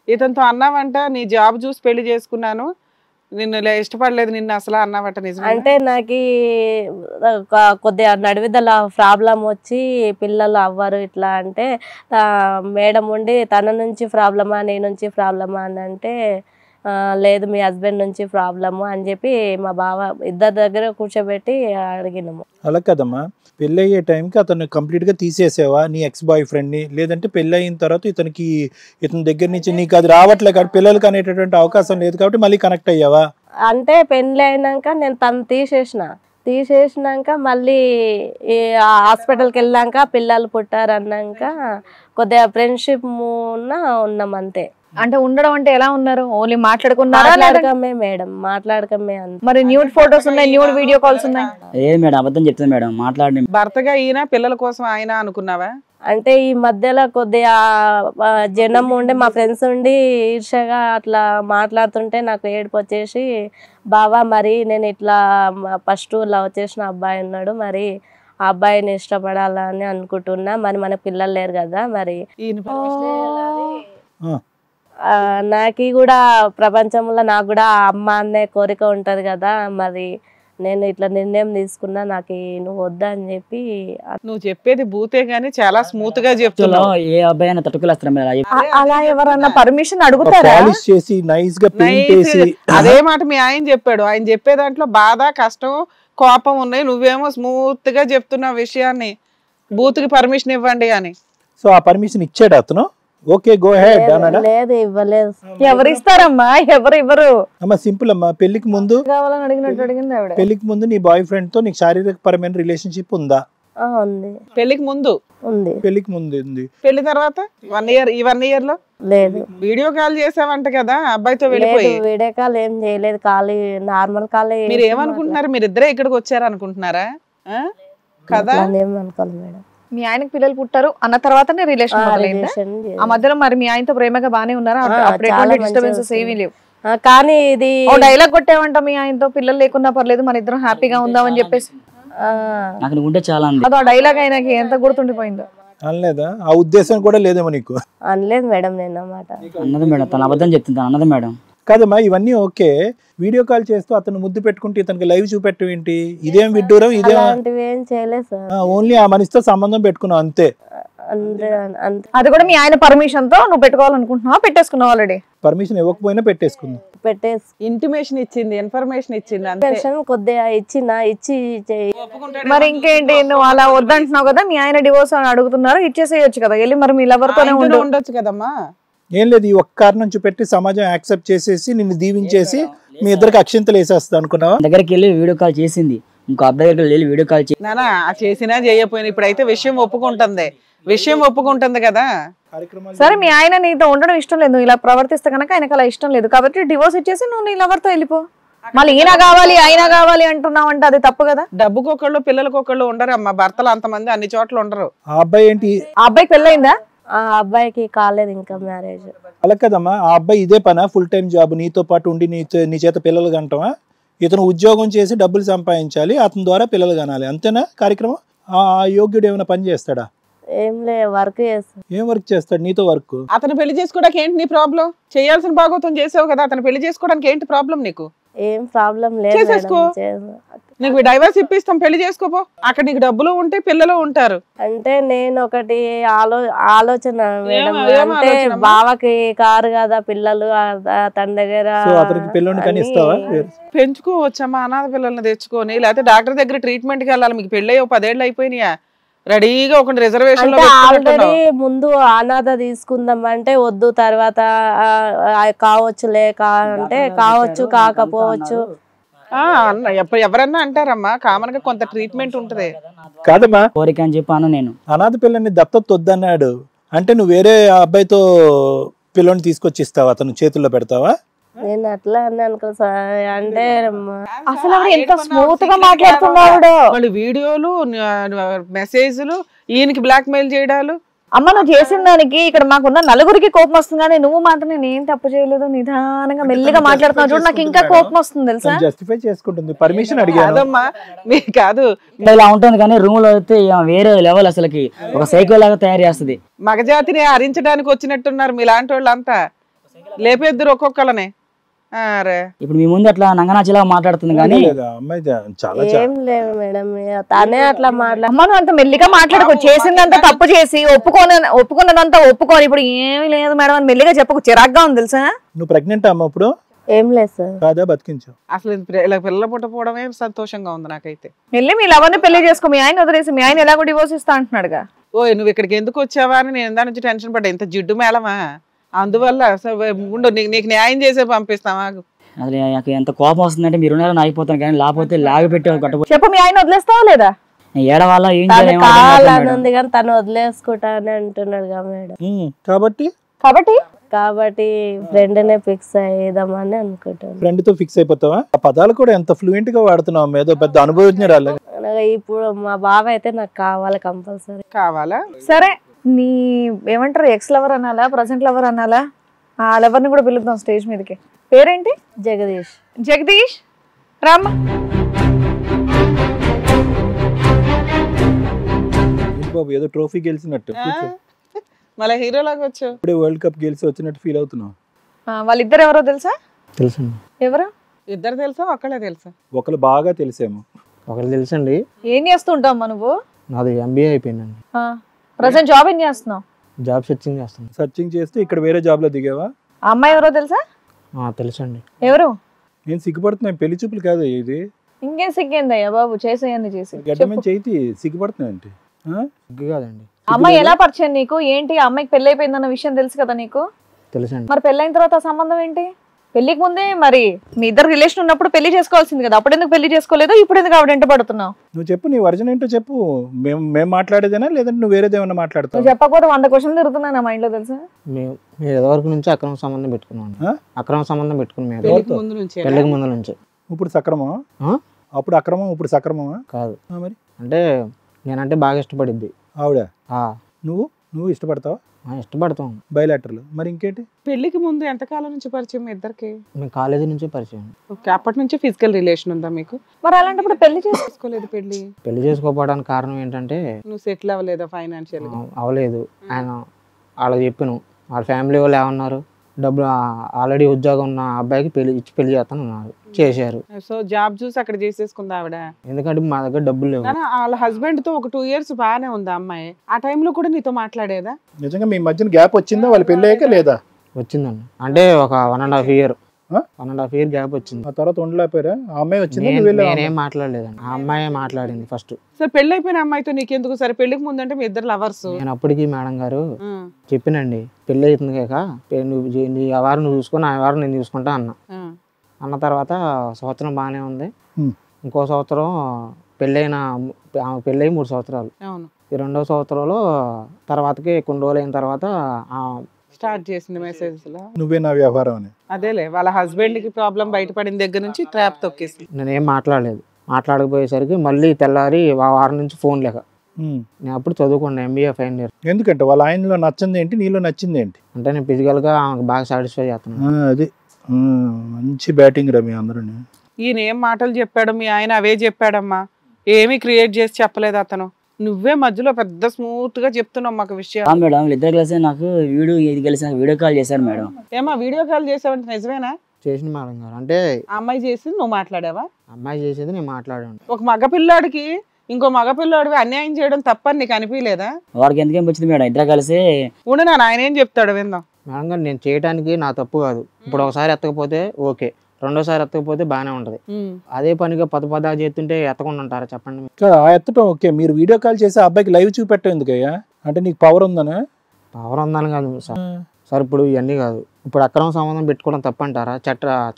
ఇతనితో అన్నావంట నీ జాబ్ చూసి పెళ్లి చేసుకున్నాను, నిన్ను ఇష్టపడలేదు నిన్ను అసలు అన్నావట? నిజం అంటే నాకు కొద్దిగా నడివిదల ప్రాబ్లం వచ్చి పిల్లలు అవ్వరు ఇట్లా అంటే మేడం ఉండి తన నుంచి ప్రాబ్లమా నీ నుంచి ప్రాబ్లమా అని అంటే లేదు మీ హస్బెండ్ నుంచి ప్రాబ్లము అని చెప్పి మా బావ ఇద్దరి దగ్గర కూర్చోబెట్టి అడిగినాము. అలా కదమ్మా, పెళ్ళి అయ్యే టైంకి అతను కంప్లీట్ గా తీసేసావా నీ ఎక్స్ బాయ్ ఫ్రెండ్ ని? లేదంటే పెళ్ళి అయిన తర్వాత ఇతని దగ్గర నుంచి నీకు అది రావట్లే కాబట్టి పిల్లలకి అనేటటువంటి అవకాశం లేదు కాబట్టి మళ్ళీ కనెక్ట్ అయ్యావా? అంటే పెళ్ళి అయినాక నేను తను తీసేసినాక మళ్ళీ హాస్పిటల్కి వెళ్ళాక పిల్లలు పుట్టారన్నాక కొద్దిగా ఫ్రెండ్షిప్ ఉన్నాం అంతే. అంటే ఉండడం అంటే ఎలా ఉన్నారు? ఓన్లీ మాట్లాడుకున్నారా? మేడం మాట్లాడకమే. మరి న్యూడ్ ఫోటోస్ ఉన్నాయి, న్యూడ్ వీడియో కాల్స్ ఉన్నాయి. ఏ మేడం అబద్ధం చెప్తుంది మేడం, మాట్లాడి భర్తగా ఈయన పిల్లల కోసం ఆయన అనుకున్నావా? అంటే ఈ మధ్యలో కొద్దిగా జనం ఉండి మా ఫ్రెండ్స్ ఉండి ఈర్షగా అట్లా మాట్లాడుతుంటే నాకు ఏడుపు వచ్చేసి బావా మరి నేను ఇట్లా ఫస్ట్ లవ్ చేసిన అబ్బాయి ఉన్నాడు, మరి ఆ అబ్బాయిని ఇష్టపడాలని అనుకుంటున్నా, మరి మన పిల్లలు లేరు కదా, మరి నాకు కూడా ప్రపంచంలో నాకు కూడా అమ్మ అనే కోరిక ఉంటది కదా, మరి నేను ఇట్లా నిర్ణయం తీసుకున్నా, నాకు నువ్వు వద్దా అని చెప్పి. నువ్వు చెప్పేది భూతే గానీ చాలా స్మూత్ గా చెప్తున్నావు. ఏ అబ్బాయి అయినా తట్టుకోలేస్తారు. అలా ఎవరన్నా పర్మిషన్ అడుగుతారా? అదే మాట మీ ఆయన చెప్పాడు. ఆయన చెప్పే దాంట్లో బాధ కష్టం కోపం ఉన్నాయి, నువ్వేమో స్మూత్ గా చెప్తున్న విషయాన్ని బూత్కి పర్మిషన్ ఇవ్వండి అని. సో ఆ పర్మిషన్ ఇచ్చాడు అతను? ఓకే గో హెడ్ అన్నాడా? లేదు ఇవ్వలేదు. ఎవరు ఇస్తారమ్మా, ఎవరు ఇవ్వరు. అమ్మ సింపుల్ అమ్మా, పెళ్లికి ముందు కావాలని అడిగినట్టు అడిగింది ఆవిడ. పెళ్లికి ముందు నీ బాయ్ ఫ్రెండ్ తో నీకు శారీరక పరమైన రిలేషన్షిప్ ఉందా? ఉంది. పెళ్లికి ముందు ఉంది. పెళ్లికి ముందు ఉంది. పెళ్లి తర్వాత 1 ఇయర్, ఈ 1 ఇయర్ లో లేదు. వీడియో కాల్ చేసావంట కదా అబ్బాయితో లేదు వెళ్ళిపోయి. వీడియో కాల్ ఏం చేయలేదు, ఖాళీ నార్మల్ కాల్. మీరు ఏమనుకుంటున్నారు? మీరు ఇద్దరే ఇక్కడికి వచ్చారు అనుకుంటున్నారా? కదా ఏమనుకోలేదు మేడం. మీ ఆయనకు పిల్లలు పుట్టారు అన్న తర్వాతనే రిలేషన్ మొదలైందా? ఆ మధ్యలో మరి మీ ఆయనతో ప్రేమగా బానే ఉన్నారా? అప్పుడు ఎటువంటి డిస్టర్బెన్సెస్ ఏమీ లేవు. కానీ ఇది డైలాగ్ కొట్టేవంట మీ ఆయనతో, పిల్లలు లేకున్నా పర్లేదు మన ఇద్దరం హ్యాపీగా ఉందామని చెప్పేసి. నాకు ఉంటే చాలా అంది. అదో డైలాగ్ ఆయనకి ఎంత గుర్తుండిపోయిందో. అనలేదా? ఆ ఉద్దేశం కూడా లేదేమో నీకు? అనలేదు మేడం నేను అన్నమాట. అన్నది మేడం, తన అబద్ధం చెప్తుంది అన్నది మేడం. కాదమ్మా ఇవన్నీ ఓకే, వీడియో కాల్ చేస్తూ అతను ముద్దు పెట్టుకుంటే ఇతనికి లైవ్ చూపెట్టం ఏంటి? ఇదేం విడ్డూరం, ఇదేం అలాంటివి ఏం చేయలేదు సార్. ఓన్లీ ఆ మనిషితో సంబంధం పెట్టుకున్నావు అంతే. అంతే. అది కూడా మీ ఆయన పర్మిషన్ తో నువ్వు పెట్టుకోవాలనుకుంటున్నావా, పెట్టేసుకున్నావు ఆల్రెడీ? పర్మిషన్ ఇవ్వకపోయినా పెట్టేసుకుందాం. పెట్టేసి ఇంటిమేషన్ ఇచ్చింది, ఇన్ఫర్మేషన్ ఇచ్చింది అంతే. పెన్షన్ కొద్దిగా ఇచ్చి మరి ఇంకేంటి, నువ్వు అలా వద్దంటున్నావు కదా, మీ ఆయన డివోర్స్ అని అడుగుతున్నారు, ఇచ్చేసేయచ్చు కదా వెళ్ళి. మరి మీ లవర్ తోనే ఉండొచ్చు కదమ్మా. ఏం లేదు, ఈ ఒక్క కారణం చూపెట్టి సమాజం యాక్సెప్ట్ చేసేసి నిన్ను దీవించేసి మీ ఇద్దరికి అక్షింతలు వేసేస్తా అనుకున్నావా? దగ్గరికి వెళ్ళి వీడియో కాల్ చేసింది, ఇంకో అబ్బాయి దగ్గరికి వెళ్ళి వీడియో కాల్ చేసి నానా చేసినా చేయకపోయినా ఇప్పుడైతే విషయం ఒప్పుకుంటుంది కదా. సరే మీ ఆయన నీతో ఉండడం ఇష్టం లేదు, నువ్వు ఇలా ప్రవర్తిస్తే కనుక ఆయనకు అలా ఇష్టం లేదు కాబట్టి డివోర్స్ ఇచ్చేసి నువ్వు నీ లవర్ తో వెళ్ళిపో. మళ్ళీ ఈయన కావాలి ఆయన కావాలి అంటున్నావు అంటే అది తప్పు కదా. డబ్బుకొకళ్ళు పిల్లలకొకళ్ళు ఉండరు అమ్మా, భర్తలు అంతమంది అన్ని చోట్ల ఉండరు. ఆ అబ్బాయి ఏంటి? ఆ అబ్బాయికి పెళ్ళయిందా? ఆ అబ్బాయికి కాలేదు ఇంకా మ్యారేజ్. అలా కదమ్మా, ఆ అబ్బాయి ఇదే పనా? ఫుల్ టైం జాబ్ నీతో పాటు ఉండి నీ చేత పిల్లలు కంటమా? ఇతను ఉద్యోగం చేసి డబ్బులు సంపాదించాలి, అతని ద్వారా పిల్లలు కనాలి, అంతేనా కార్యక్రమం? ఆ యోగ్యుడు ఏమైనా పని చేస్తాడా? ఏం లే, వర్క్ చేస్తాడు. ఏం వర్క్ చేస్తాడు నీతో? వర్క్. అతను పెళ్లి చేసుకోవడానికి ఏంటి నీ ప్రాబ్లం? చేయాల్సిన భాగవతం చేసావు కదా, అతను పెళ్లి చేసుకోవడానికి ఏంటి ప్రాబ్లం నీకు? ఏం ప్రాబ్లం లేదు. చేసేసుకో, నీకు డైవర్స్ ఇప్పిస్తాం, పెళ్లి చేసుకోపో. అక్కడ నీకు డబ్బులు ఉంటే పిల్లలు ఉంటారు. అంటే నేను ఒకటి ఆలోచన మేడం, అంటే బావకి కారు కదా పిల్లలు తన దగ్గర పెంచుకోవచ్చమ్మా, అనాథ పిల్లల్ని తెచ్చుకొని, లేకపోతే డాక్టర్ దగ్గర ట్రీట్మెంట్ కి వెళ్ళాలి. మీకు పెళ్ళి 10 ఏళ్ళు అయిపోయినాయా? రెడీగా ఒక రిజర్వేషన్ ఆల్రెడీ ముందు అనాథ తీసుకుందాం అంటే వద్దు, తర్వాత కావచ్చులే అంటే కావచ్చు కాకపోవచ్చు ఎవరన్నా అంటారమ్మా, కామన్ గా కొంత ట్రీట్మెంట్ ఉంటది. కాదమ్మా కోరిక అని చెప్పాను నేను. అనాథ పిల్లని దత్తత వద్దన్నాడు అంటే నువ్వు వేరే అబ్బాయితో పిల్లని తీసుకొచ్చి ఇస్తావా? అతను చేతుల్లో పెడతావా? నేను అట్లా అన్నాను కదా. అంటే అసలు ఎంత స్మూత్ గా మాట్లాడుతున్నాడు. వాళ్ళు వీడియోలు మెసేజ్లు, ఈయనకి బ్లాక్ మెయిల్ చేయడాలు. అమ్మ నువ్వు చేసిన దానికి ఇక్కడ మాకున్న నలుగురికి కోపం వస్తుంది, కానీ నువ్వు మాత్రం నేను తప్పు చేయలేదు నిదానంగా మెల్లిగా మాట్లాడుతున్నావు చూడు, నాకు ఇంకా కోపం వస్తుంది తెలుసా. జస్టిఫై చేసుకుంటుంది, పర్మిషన్ అడిగాదమ్మా. మీకు కాదు ఇలా ఉంటుంది, కానీ రూమ్ లో అయితే వేరే లెవెల్, అసలుకి ఒక సైకో లాగా తయారు చేస్తుంది. మగజాతిని హరించడానికి వచ్చినట్టున్నారు మీలాంటి వాళ్ళంతా. లేపేద్దరు ఒక్కొక్కళ్ళనే. ఇప్పుడు మీ ముందు అట్లా నంగనాచిలా మాట్లాడుతుంది, కానీ ఏం లేదు మేడం, తనే అట్లా అమ్మ అంత మెల్లిగా మాట్లాడుకో. చేసిందంతా తప్పు చేసి ఒప్పుకున్నదంతా ఒప్పుకోని ఇప్పుడు ఏమీ లేదు మేడం అని మెల్లిగా చెప్పకు, చిరాగ్గా ఉంది తెలుసా. నువ్వు ప్రెగ్నెంట్ అమ్మ ఇప్పుడు? ఏం లేదు సార్. కాదా బతికించు. అసలు ఇలా పిల్లల పుట్టపోవడమే సంతోషంగా ఉంది నాకైతే. వెళ్ళి మీ లవర్ని పెళ్లి చేసుకో, మీ ఆయన వదిలేసి, మీ ఆయన ఎలాగో డివోర్స్ ఇస్తా అంటున్నాడుగా. ఓ నువ్వు ఇక్కడికి ఎందుకు వచ్చావా అని నేను దాని నుంచి టెన్షన్ పడ్డా. ఇంత జిడ్డు మేళమా? అందువల్ల నీకు న్యాయం చేసే పంపిస్తావా? అసలు నాకు ఎంత కోపం వస్తుందంటే మీరు ఆగిపోతాను, కానీ లేకపోతే లాగి పెట్టి చెప్పు, మీ ఆయన వదిలేస్తావా లేదా? ఏడవాళ్ళ ఏం కావాలనుంది కానీ తను వదిలేసుకుంటా అని అంటున్నాడు కదా మేడం. కాబట్టి ఫ్రెండ్ నే ఫిక్స్ అయ్యేదామని అనుకుంటాను. ఫ్రెండ్ తో ఫిక్స్ అయిపోతావా? ఆ పదాలు కూడా ఎంత ఫ్లూయెంట్ గా వాడుతున్నావు, ఏదో పెద్ద అనుభవజ్ఞరాలు. ఇప్పుడు మా బావ అయితే నాకు కావాలి, కంపల్సరీ కావాలా? సరే, నీ ఏమంటారు, ఎక్స్ లవర్ అనాలా, ప్రజెంట్ లవర్ అనాలా? ఆ లవర్ ని కూడా పిలుద్దాం స్టేజ్ మీదకి. పేరేంటి? జగదీష్. జగదీష్ రామ్మ. బాబు ఏదో ట్రోఫీ గెలిచినట్టు, మళ్ళీ హీరో లాగా వచ్చావు. ఇప్పుడే వరల్డ్ కప్ గెలిచి వచ్చినట్టు ఫీల్ అవుతున్నావు. వాళ్ళిద్దరు ఎవరో తెలుసా? తెలుసు. ఎవరు? ఇద్దరు తెలుసా, ఒక్కళ్ళే తెలుసా? ఒకళ్ళు బాగా తెలిసేమో. ఒకళ్ళు తెలుసండి. ఏం చేస్తుంటావు నువ్వు? నాది MBA అయిపోయిందండి. ప్రజెంట్ జాబ్ ఏం చేస్తున్నావు? జాబ్ సెర్చింగ్ చేస్తాను. సర్చింగ్ చేస్తే ఇక్కడ వేరే జాబ్ లో దిగావా? ఆ అమ్మాయి ఎవరో తెలుసా? తెలుసండి. ఎవరు? నేను సిగ్గుపడుతున్నాను, పెళ్లి చూపులు కాదు ఇది. ఇంకేం సిగ్గేందయ్యా బాబు, చేసేయన్ని చేసి గడ్డమని చేతి సిగ్గుపడుతున్నా అంటే సిగ్గు కాదండి. అమ్మాయి ఎలా పరిచయం నీకు? ఏంటి అమ్మాయికి పెళ్లి అయిపోయిందన్న విషయం తెలుసు కదా నీకు? తెలుసండి. మరి పెళ్ళైన తర్వాత ఆ సంబంధం ఏంటి? పెళ్లికి ముందే మరి మీ ఇద్దరు రిలేషన్ ఉన్నప్పుడు పెళ్లి చేసుకోవాల్సింది కదా, అప్పుడు ఎందుకు పెళ్లి చేసుకోలేదు? ఇప్పుడు ఎందుకు ఆవిడ వెంట పడుతున్నావు? నువ్వు చెప్పు, నీ వర్జన్ ఏంటో చెప్పు. మేము మాట్లాడేదేనా లేదంటే నువ్వు వేరేదేమన్నా మాట్లాడతావు? నువ్వు చెప్పకపోతే 100 క్వశ్చన్లు తిరుగుతున్నాయి నా మైండ్ లో తెలుసా? మేము ఇదివరకు నుంచి అక్రమ సంబంధం పెట్టుకున్నాం. అక్రమ సంబంధం పెట్టుకుని మీద పెళ్లికి ముందు నుంచి పెళ్ళికి ముందు నుంచి. ఇప్పుడు సక్రమమా? అప్పుడు అక్రమం, ఇప్పుడు సక్రమమా? కాదు. మరి అంటే నేనంటే బాగా ఇష్టపడిద్ది ఆవిడ. ఆ, నువ్వు ఇష్టపడతావా? ఇష్టపడతాం. బయలాటర్లు. మరి ఇంకేంటి? పెళ్లికి ముందు ఎంతకాలం నుంచి పరిచయం మీ ఇద్దరికి? మేము కాలేజీ నుంచి పరిచయం. ఓకే, అప్పటి నుంచి ఫిజికల్ రిలేషన్ ఉందా మీకు? మరి అలాంటప్పుడు పెళ్లి చేసుకోలేదు. పెళ్లి చేసుకోకపోవడానికి కారణం ఏంటంటే నువ్వు సెటిల్ అవ్వలేదా ఫైనాన్షియల్ గా? అవ్వలేదు. ఆయన వాళ్ళకి చెప్పాను, వాళ్ళ ఫ్యామిలీ వాళ్ళు ఏమన్నారు, డబ్బులు ఆల్రెడీ ఉద్యోగం ఉన్న అబ్బాయికి పెళ్లి చేస్తాను అన్నారు. చేశారు. సో జాబ్ చూసి అక్కడ చేసేసుకుందా ఆవిడ? ఎందుకంటే మా దగ్గర డబ్బులు లేవు. వాళ్ళ హస్బెండ్ తో ఒక 2 years బాగానే ఉంది అమ్మాయి. ఆ టైంలో కూడా నీతో మాట్లాడేదా? నిజంగా మీ మధ్యన గ్యాప్ వచ్చిందా వాళ్ళు పెళ్ళి అయ్యాక లేదా? వచ్చిందండి. అంటే ఒక 1.5 year 1.5 year గ్యాప్ వచ్చింది. ఆ తర్వాత ఉండలేకపోయారా? ఆ అమ్మాయి వచ్చింది, నేనేం మాట్లాడలేదండి. ఆ అమ్మాయి మాట్లాడింది ఫస్ట్. సరే పెళ్లి అయిపోయిన అమ్మాయితో నీకెందుకు? సరే పెళ్లికి ముందు అంటే మీ ఇద్దరు లవర్స్. నేను అప్పటికి మేడం గారు చెప్పినండి, పెళ్లి అవుతుంది కాక నీ వారు నువ్వు చూసుకుని ఆ వారు నేను చూసుకుంటా అన్న తర్వాత సంవత్సరం బాగానే ఉంది. ఇంకో సంవత్సరం పెళ్ళైన 3 సంవత్సరాలు. ఈ 2వ సంవత్సరంలో తర్వాతకి కొన్ని రోజులు అయిన తర్వాత స్టార్ట్ చేసింది మెసేజ్ లో నువ్వే నా వ్యవహారం అని. అదేలే, వాళ్ళ హస్బెండ్ కి ప్రాబ్లం బయటపడిన దగ్గర నుంచి ట్రాప్ తొక్కేసి. నేనేం మాట్లాడలేదు. మాట్లాడకపోయేసరికి మళ్ళీ తెల్లారి వారం నుంచి ఫోన్ లేక. నేను అప్పుడు చదువుకున్నా, MBA ఫైనల్ ఇయర్. ఎందుకంటే వాళ్ళ ఆయనలో నచ్చింది ఏంటి, నీలో నచ్చింది ఏంటి? అంటే నేను ఫిజికల్ గా ఆమెకు బాగా సాటిస్ఫై చేస్తున్నాను. అది మంచి బ్యాటింగ్ రా మీ అందరూ. ఈయన ఏం మాటలు చెప్పాడు, మీ ఆయన అవే చెప్పాడమ్మా. ఏమీ క్రియేట్ చేసి చెప్పలేదు అతను. నువ్వే మధ్యలో పెద్ద స్మూత్ గా చెప్తున్నావు మాకు విషయం. మేడం ఇద్దరు కలిసి నాకు వీడియో కాల్ చేశారు మేడం. ఏమా వీడియో కాల్ చేసావంటే నిజమేనా? చేసింది మేడం గారు. అంటే అమ్మాయి చేసింది నువ్వు మాట్లాడావా? అమ్మాయి చేసేది నేను మాట్లాడాను. ఒక మగపిల్లాడికి ఇంకో మగపిల్లాడివి అన్యాయం చేయడం తప్పని నీకు అనిపించలేదా? వాడికి ఎందుకేం వచ్చింది మేడం, ఇద్దరు కలిసి ఉండు నా ఆయన ఏం చెప్తాడు విందాం. మేడం గారు నేను చేయడానికి నా తప్పు కాదు. ఇప్పుడు ఒకసారి ఎత్తకపోతే ఓకే, రెండోసారి ఎత్తకపోతే బాగానే ఉంటది. అదే పనిగా పద చేస్తుంటే ఎత్తకుండా ఉంటారా చెప్పండి? ఎత్తటం ఓకే, మీరు వీడియో కాల్ చేసి ఆ అబ్బాయికి లైవ్ చూపెట్టం ఎందుకయ్యా? అంటే నీకు పవర్ ఉందనా? పవర్ ఉందని కాదు సార్. సార్ ఇప్పుడు ఇవన్నీ కాదు. ఇప్పుడు అక్రమ సంబంధం పెట్టుకోవడం తప్పంటారా?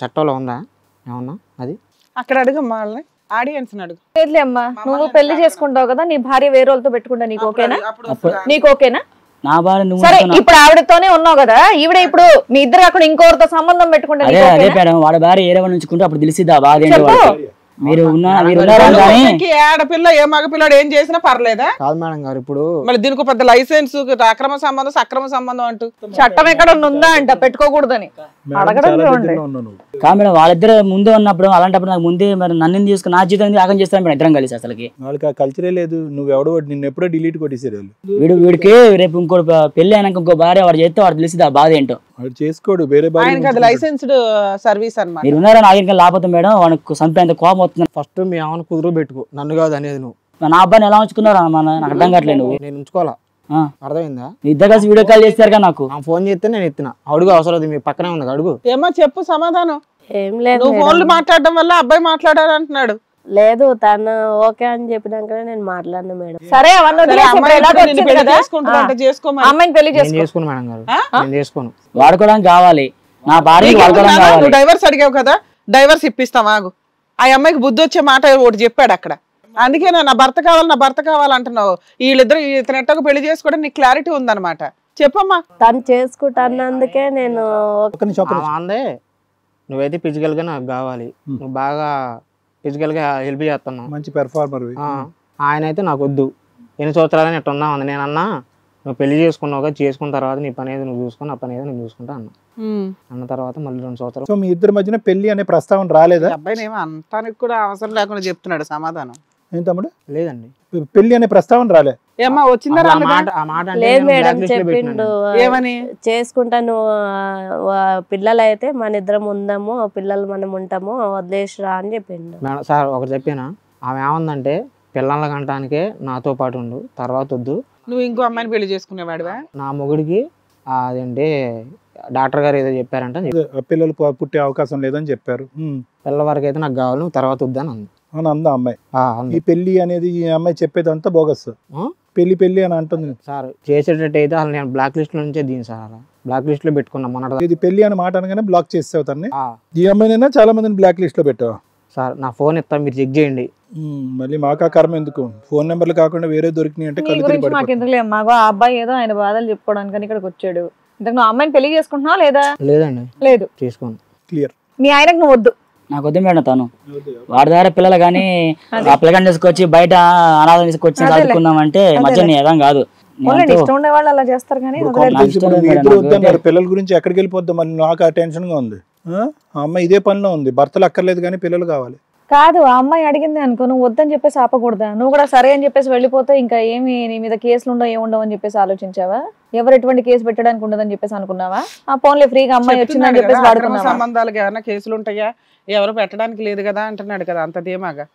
చట్టంలో ఉందా ఏమన్నా? అది అక్కడ అడుగమ్మా, వాళ్ళని ఆడియన్స్ అడుగు. లేదులే అమ్మా, నువ్వు పెళ్లి చేసుకుంటావు కదా, నీ భార్య వేరే వాళ్ళతో పెట్టుకుంటా, నీకు ఓకేనా? నీకు ఓకేనా? నా భార్య నువ్వు సరే, ఇప్పుడు ఆవిడతోనే ఉన్నావు కదా, ఈవిడ ఇప్పుడు మీ ఇద్దరు అక్కడ ఇంకోరితో సంబంధం పెట్టుకుంటే అదే మేడం, వాడి భార్య ఏరే వాళ్ళు ఉంచుకుంటే అప్పుడు తెలిసిద్దా బాధ ఏంటో. మీరు ఆడపిల్ల ఏ మగపిల్లాడు ఏం చేసినా పర్లేదా? కాదు మేడం గారు. ఇప్పుడు మళ్ళీ దీనికి పెద్ద లైసెన్స్ అక్రమ సంబంధం సక్రమ సంబంధం అంటూ చట్టం ఎక్కడ ఉందా అంట పెట్టుకోకూడదని అడగడం చూడండి. కాదు మేడం, వాళ్ళిద్దరు ముందే ఉన్నప్పుడు అలాంటప్పుడు నాకు ముందే మరి నన్ను తీసుకుని నా జీవితం ఆగం చేస్తాను మేడం ఇద్దరం కలిసి. అసలుకి వాళ్ళకి ఆ కల్చరే లేదు. నువ్వెవడో నిన్ను ఎప్పుడో డిలీట్ కొట్టేసారు వాళ్ళు. వీడికి రేపు ఇంకోటి పెళ్లి అయినాక ఇంకో భార్య వాడు చేస్తే వాడు తెలిసింది ఆ బాధ ఏంటో. వాడు చేసుకోడు, వేరే భార్య లైసెన్స్డ్ సర్వీస్ అన్నమాట. మీరు ఉన్నారా నా ఇంకా లేకపోతే మేడం వాడికి చంపేంత కోపం వస్తుంది. ఫస్ట్ మీ ఆమెను కుదురు పెట్టుకో, నన్ను కాదు అనేది నువ్వు. నా అబ్బాయిని ఎలా ఉంచుకున్నారా నాకు అర్థం కావట్లేదు. నువ్వు నేను ఉంచుకోవాలా? అర్థమైందా? ఇద్దరు కలిసి వీడియో కాల్ చేస్తారు కదా నాకు. ఫోన్ చేస్తే నేను ఎత్తిన. అడుగు అవసరం మీ పక్కనే ఉంది, అడుగు. ఏమో చెప్పు సమాధానం. ఏం లేదు, నువ్వు ఫోన్లు మాట్లాడడం వల్ల అబ్బాయి మాట్లాడారు అంటున్నాడు. లేదు తను ఓకే అని చెప్పినాకనే నేను మాట్లాడినా మేడం. సరే అవన్నీ అమ్మాయిని పెళ్లి చేసుకోను మేడం గారు, నేను చేసుకోను. వాడుకోవడానికి కావాలి నా భార్య, వాడుకోవడానికి కావాలి. డైవర్స్ అడిగావు కదా, డైవర్స్ ఇప్పిస్తాం ఆగు. ఆ అమ్మాయికి బుద్ధి వచ్చే మాట ఒకటి చెప్పాడు అక్కడ. అందుకే నా భర్త కావాలంటున్నావు. వీళ్ళిద్దరు ఇతను ఎట్టకు పెళ్లి చేసుకోవడం నీకు క్లారిటీ ఉందన్నమాట. చెప్పమ్మా. తను చేసుకుంటానందుకే నేను అందే నువ్వైతే ఫిజికల్ గా నాకు కావాలి, నువ్వు బాగా ఫిజికల్ గా హెల్ప్ చేస్తున్నావు, మంచి పెర్ఫార్మర్. ఆయన అయితే నాకు వద్దు, ఎన్ని సంవత్సరాలని ఎట్లా ఉందా ఉంది. నేను అన్నా నువ్వు పెళ్లి చేసుకున్నావుగా, చేసుకున్న తర్వాత నీ పని ఏదో నువ్వు చూసుకుని, ఆ పని ఏదో నేను చూసుకుంటా అన్న తర్వాత మళ్ళీ 2 సంవత్సరాలు. సో మీ ఇద్దరి మధ్యన పెళ్లి అనే ప్రస్తావన రాలేదా? అబ్బాయిని ఏమో అంతానికి కూడా అవసరం లేకుండా చెప్తున్నాడు సమాధానం. ఏం తమ్ముడు? లేదండి, పెళ్లి అనే ప్రస్తావన రాలే. ఏమా వచ్చిందా? లేదు మేడం, చెప్పిండు ఏమని, చేసుకుంటాను పిల్లలు అయితే మన ఇద్దరం ఉందాము, పిల్లలు మనం ఉంటాము, వదిలేసిరా అని చెప్పిండు. సార్ ఒకటి చెప్పానా, ఆమె ఏమందంటే పిల్లల కంటానికే నాతో పాటు ఉండు, తర్వాత వద్దు. నువ్వు ఇంకో అమ్మాయిని పెళ్లి చేసుకునేవాడివా? నా మొగుడికి అదేంటి డాక్టర్ గారు ఏదో చెప్పారంట, పిల్లలు పుట్టే అవకాశం లేదని చెప్పారు. పిల్లల వరకు అయితే నాకు కావాలి, నువ్వు తర్వాత వద్దని అంది. అందా అమ్మాయి. ఈ పెళ్లి అనేది ఈ అమ్మాయి చెప్పేది అంతా బోగస్. పెళ్లి పెళ్లి అని అంటుంది. సార్ చేసేటట్టు అయితే అసలు నేను బ్లాక్ లిస్ట్ లో నుంచే దీని సార్, అలా బ్లాక్ లిస్ట్ లో పెట్టుకున్నా మొన్నటి ఇది పెళ్లి అని మాట అనగానే బ్లాక్ చేసావు తన్ని. ఈ అమ్మాయినైనా చాలా మందిని బ్లాక్ లిస్ట్ లో పెట్టావు. సార్ నా ఫోన్ ఇస్తాను మీరు చెక్ చేయండి. మళ్ళీ మాకా కర్మ ఎందుకు, ఫోన్ నెంబర్లు కాకుండా వేరే దొరికినాయి అంటే నీ గురించి మాకు ఎందుకు లేదు, మాకు ఆ అబ్బాయి ఏదో ఆయన బాధలు చెప్పుకోవడానికి ఇక్కడికి వచ్చాడు. ఇంతకు నువ్వు అమ్మాయిని పెళ్లి చేసుకుంటున్నావా లేదా? లేదండి లేదు. చేసుకోండి. క్లియర్. మీ ఆయనకు నువ్వు వద్దు. నాకు వద్దు మేడం, తను వాడి దగ్గర పిల్లలు కానీ ఆ పిల్లగాని తీసుకొచ్చి బయట అనాథం తీసుకొచ్చి చదువుకుందాం మధ్య ఏదం కాదు. ఇష్టం ఉండే వాళ్ళు అలా చేస్తారు కానీ పిల్లల గురించి ఎక్కడికి వెళ్ళిపోద్దాం మళ్ళీ నాకు ఆ టెన్షన్ గా ఉంది. ఆ అమ్మాయి ఇదే పనిలో ఉంది, భర్తలు అక్కర్లేదు కానీ పిల్లలు కావాలి. కాదు, ఆ అమ్మాయి అడిగింది అనుకో, నువ్వు వద్దని చెప్పేసి ఆపకూడదా? నువ్వు కూడా సరే అని చెప్పేసి వెళ్ళిపోతే ఇంకా ఏమి నీ మీద కేసులు ఉండవు ఏముండవు అని చెప్పేసి ఆలోచించావా? ఎవరు ఎటువంటి కేసు పెట్టడానికి ఉండదని చెప్పేసి అనుకున్నావా? ఆ ఫోన్లే ఫ్రీగా అమ్మాయి వచ్చిందని చెప్పేసి వాడుకున్నావా? సంబంధాలకు ఏమైనా కేసులు ఉంటాయా? ఎవరు పెట్టడానికి లేదు కదా అంటున్నాడు కదా, అంత ధీమాగా.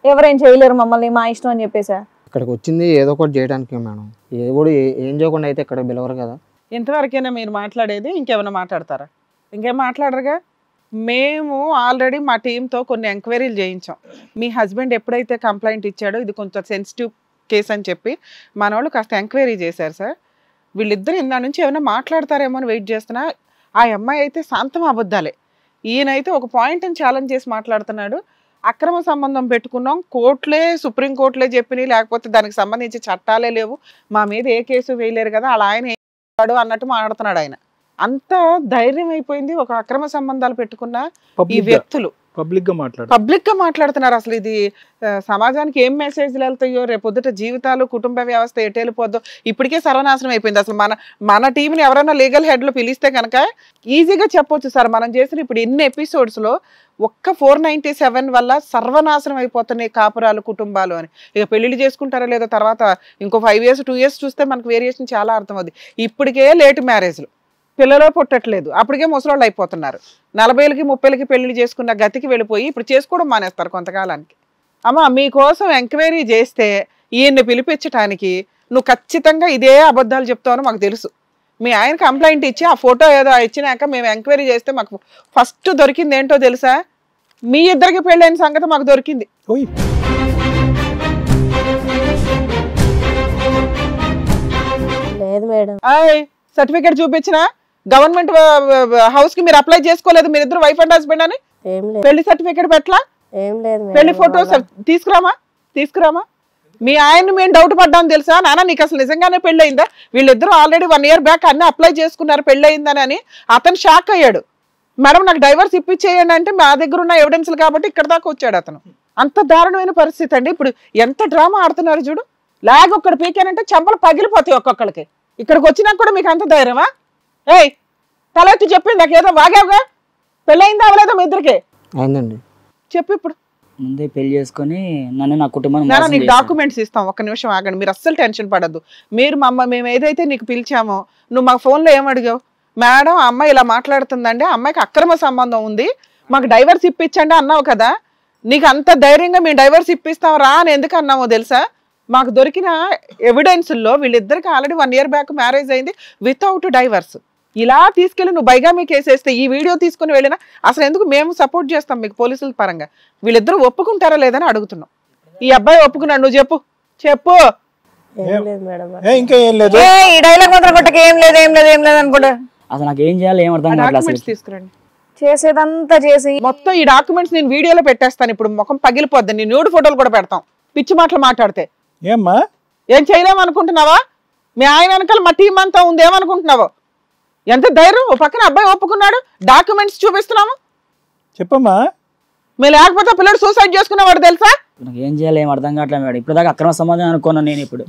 ఎవరేం చేయలేరు మమ్మల్ని, మా ఇష్టం అని చెప్పేసా? ఇక్కడికి వచ్చింది ఏదో ఒకటి చేయడానికి మేడం, ఏదో ఏం చేయకుండా అయితే ఇక్కడ పిలవరు కదా. ఇంతవరకైనా మీరు మాట్లాడేది? ఇంకేమైనా మాట్లాడతారా? ఇంకేం మాట్లాడరుగా. మేము ఆల్రెడీ మా టీంతో కొన్ని ఎంక్వైరీలు చేయించాం. మీ హస్బెండ్ ఎప్పుడైతే కంప్లైంట్ ఇచ్చాడో ఇది కొంచెం సెన్సిటివ్ కేసు అని చెప్పి మన వాళ్ళు కాస్త ఎంక్వైరీ చేశారు సార్. వీళ్ళిద్దరు ఇందా నుంచి ఏమైనా మాట్లాడతారేమో అని వెయిట్ చేస్తున్నా. ఆ అమ్మాయి అయితే శాంతం అబద్ధాలే, ఈయనైతే ఒక పాయింట్ని ఛాలెంజ్ చేసి మాట్లాడుతున్నాడు. అక్రమ సంబంధం పెట్టుకున్నాం, కోర్టులే సుప్రీంకోర్టులే చెప్పినాయి, లేకపోతే దానికి సంబంధించి చట్టాలే లేవు, మా మీద ఏ కేసు వేయలేరు కదా, అలా ఆయన ఏం చేస్తాడు అన్నట్టు మాట్లాడుతున్నాడు ఆయన. అంత ధైర్యం అయిపోయింది ఒక అక్రమ సంబంధాలు పెట్టుకున్న ఈ వ్యక్తులు పబ్లిక్ గా మాట్లాడుతున్నారు. అసలు ఇది సమాజానికి ఏం మెసేజ్లు వెళ్తాయో, రేపొద్దుట జీవితాలు కుటుంబ వ్యవస్థ ఎటు వెళ్ళిపోద్దో. ఇప్పటికే సర్వనాశనం అయిపోయింది. అసలు మన టీంని ఎవరైనా లీగల్ హెడ్లు పిలిస్తే కనుక ఈజీగా చెప్పొచ్చు సార్, మనం చేసిన ఇప్పుడు ఇన్ని ఎపిసోడ్స్ లో ఒక్క 497 వల్ల సర్వనాశనం అయిపోతున్నాయి కాపురాలు కుటుంబాలు అని. ఇక పెళ్లిళ్ళు చేసుకుంటారో లేదో తర్వాత ఇంకో 5 years 2 years చూస్తే మనకు వేరియేషన్ చాలా అర్థమవుతుంది. ఇప్పటికే లేట్ మ్యారేజ్లు, పిల్లలు పుట్టట్లేదు, అప్పటికే ముసలోళ్ళు అయిపోతున్నారు. 40 ఏళ్ళకి 30 ఏళ్ళకి పెళ్లి చేసుకున్న గతికి వెళ్ళిపోయి ఇప్పుడు చేసుకోవడం మానేస్తారు కొంతకాలానికి. అమ్మ మీకోసం ఎంక్వైరీ చేస్తే ఈయన్ని పిలిపించడానికి నువ్వు ఖచ్చితంగా ఇదే అబద్ధాలు చెప్తావని మాకు తెలుసు. మీ ఆయన కంప్లైంట్ ఇచ్చి ఆ ఫోటో ఏదో ఇచ్చినాక మేము ఎంక్వైరీ చేస్తే మాకు ఫస్ట్ దొరికింది ఏంటో తెలుసా? మీ ఇద్దరికి పెళ్ళైన సంగతి మాకు దొరికింది. లేదు మేడం. సర్టిఫికేట్ చూపించిన గవర్నమెంట్ హౌస్ కి మీరు అప్లై చేసుకోలేదు, మీరిద్దరు వైఫ్ అండ్ హస్బెండ్ అని. పెళ్లి సర్టిఫికేట్ పెట్టలా? పెళ్లి ఫోటోస్ తీసుకురామా. మీ ఆయన్ని మేము డౌట్ పడ్డాం తెలుసా నాన్న, నీకు అసలు నిజంగానే పెళ్లి అయిందా? వీళ్ళిద్దరూ ఆల్రెడీ 1 year బ్యాక్ అన్ని అప్లై చేసుకున్నారు పెళ్లి అయిందని అని. అతను షాక్ అయ్యాడు. మేడం నాకు డైవర్స్ ఇప్పించేయండి అంటే మా దగ్గర ఉన్న ఎవిడెన్స్లు కాబట్టి ఇక్కడ దాకా వచ్చాడు అతను. అంత దారుణమైన పరిస్థితి అండి. ఇప్పుడు ఎంత డ్రామా ఆడుతున్నారు చూడు. లాగ్ ఒక్కడు పీకానంటే చెంపలు పగిలిపోతాయి ఒక్కొక్కడికి. ఇక్కడికి వచ్చినాక కూడా మీకు అంత ధైర్యమా? ఏయ్ తలెత్తి చెప్పింది నాకేదో వాగావుగా, పెళ్ళయిందా అవలేదా మీ ఇద్దరికి? అయిందండి. చెప్పు ఇప్పుడు. ముందే పెళ్లి చేసుకొని నన్ను నా కుటుంబాన్ని నాన్న నీకు డాక్యుమెంట్స్ ఇస్తాం, ఒక్క నిమిషం ఆగండి, మీరు అస్సలు టెన్షన్ పడద్దు. మీరు మేము ఏదైతే నీకు పిలిచామో నువ్వు మా ఫోన్లో ఏమడిగావు? మేడం ఆ అమ్మాయి ఇలా మాట్లాడుతుందండి, అమ్మాయికి అక్రమ సంబంధం ఉంది, మాకు డైవర్స్ ఇప్పించండి అన్నావు కదా. నీకు అంత ధైర్యంగా మేము డైవర్స్ ఇప్పిస్తాం రా అని ఎందుకు అన్నామో తెలుసా? మాకు దొరికిన ఎవిడెన్స్లో వీళ్ళిద్దరికి ఆల్రెడీ 1 year బ్యాక్ మ్యారేజ్ అయింది వితౌట్ డైవర్స్. ఇలా తీసుకెళ్ళి నువ్వు బైగామీ కేసు వేస్తే ఈ వీడియో తీసుకుని వెళ్ళినా అసలు ఎందుకు మేము సపోర్ట్ చేస్తాం మీకు పోలీసుల పరంగా. వీళ్ళిద్దరూ ఒప్పుకుంటారా లేదని అడుగుతున్నాం. ఈ అబ్బాయి ఒప్పుకున్నాడు, నువ్వు చెప్పు. ఇంకా ఏం లేదు, ఈ డైలాగ్ మాత్రం కొట్టక ఏం లేదు అనుకుంటా. అసలు నాకు ఏం చేయాలి, ఏం అర్థం కావట్లేదు. తీసుకురండి. చేసేదంతా చేసి మొత్తం ఈ డాక్యుమెంట్స్ నేను వీడియోలో పెట్టేస్తాను. ఇప్పుడు ముఖం పగిలిపోద్ది, నీ న్యూడ్ ఫోటోలు కూడా పెడతాం. పిచ్చి మాటలు మాట్లాడితే ఏమ్మా ఏం చేయలేమనుకుంటున్నావా? మీ ఆయన వెనకాల మా టీం అంతా ఉంది, ఏమనుకుంటున్నావో? ఎంత ధైర్యం! ఓ పక్కన అబ్బాయి ఒప్పుకున్నాడు, డాక్యుమెంట్స్ చూపిస్తున్నాము. చెప్పమ్మా. మీరు లేకపోతే పిల్లడు సూసైడ్ చేసుకునేవాడు తెలుసా? నాకు ఏం చేయాలి, ఏం అర్థం కావట్లేదు మేడం. ఇప్పుడు దాకా అక్రమ సంబంధం అనుకున్నాను నేను. ఇప్పుడు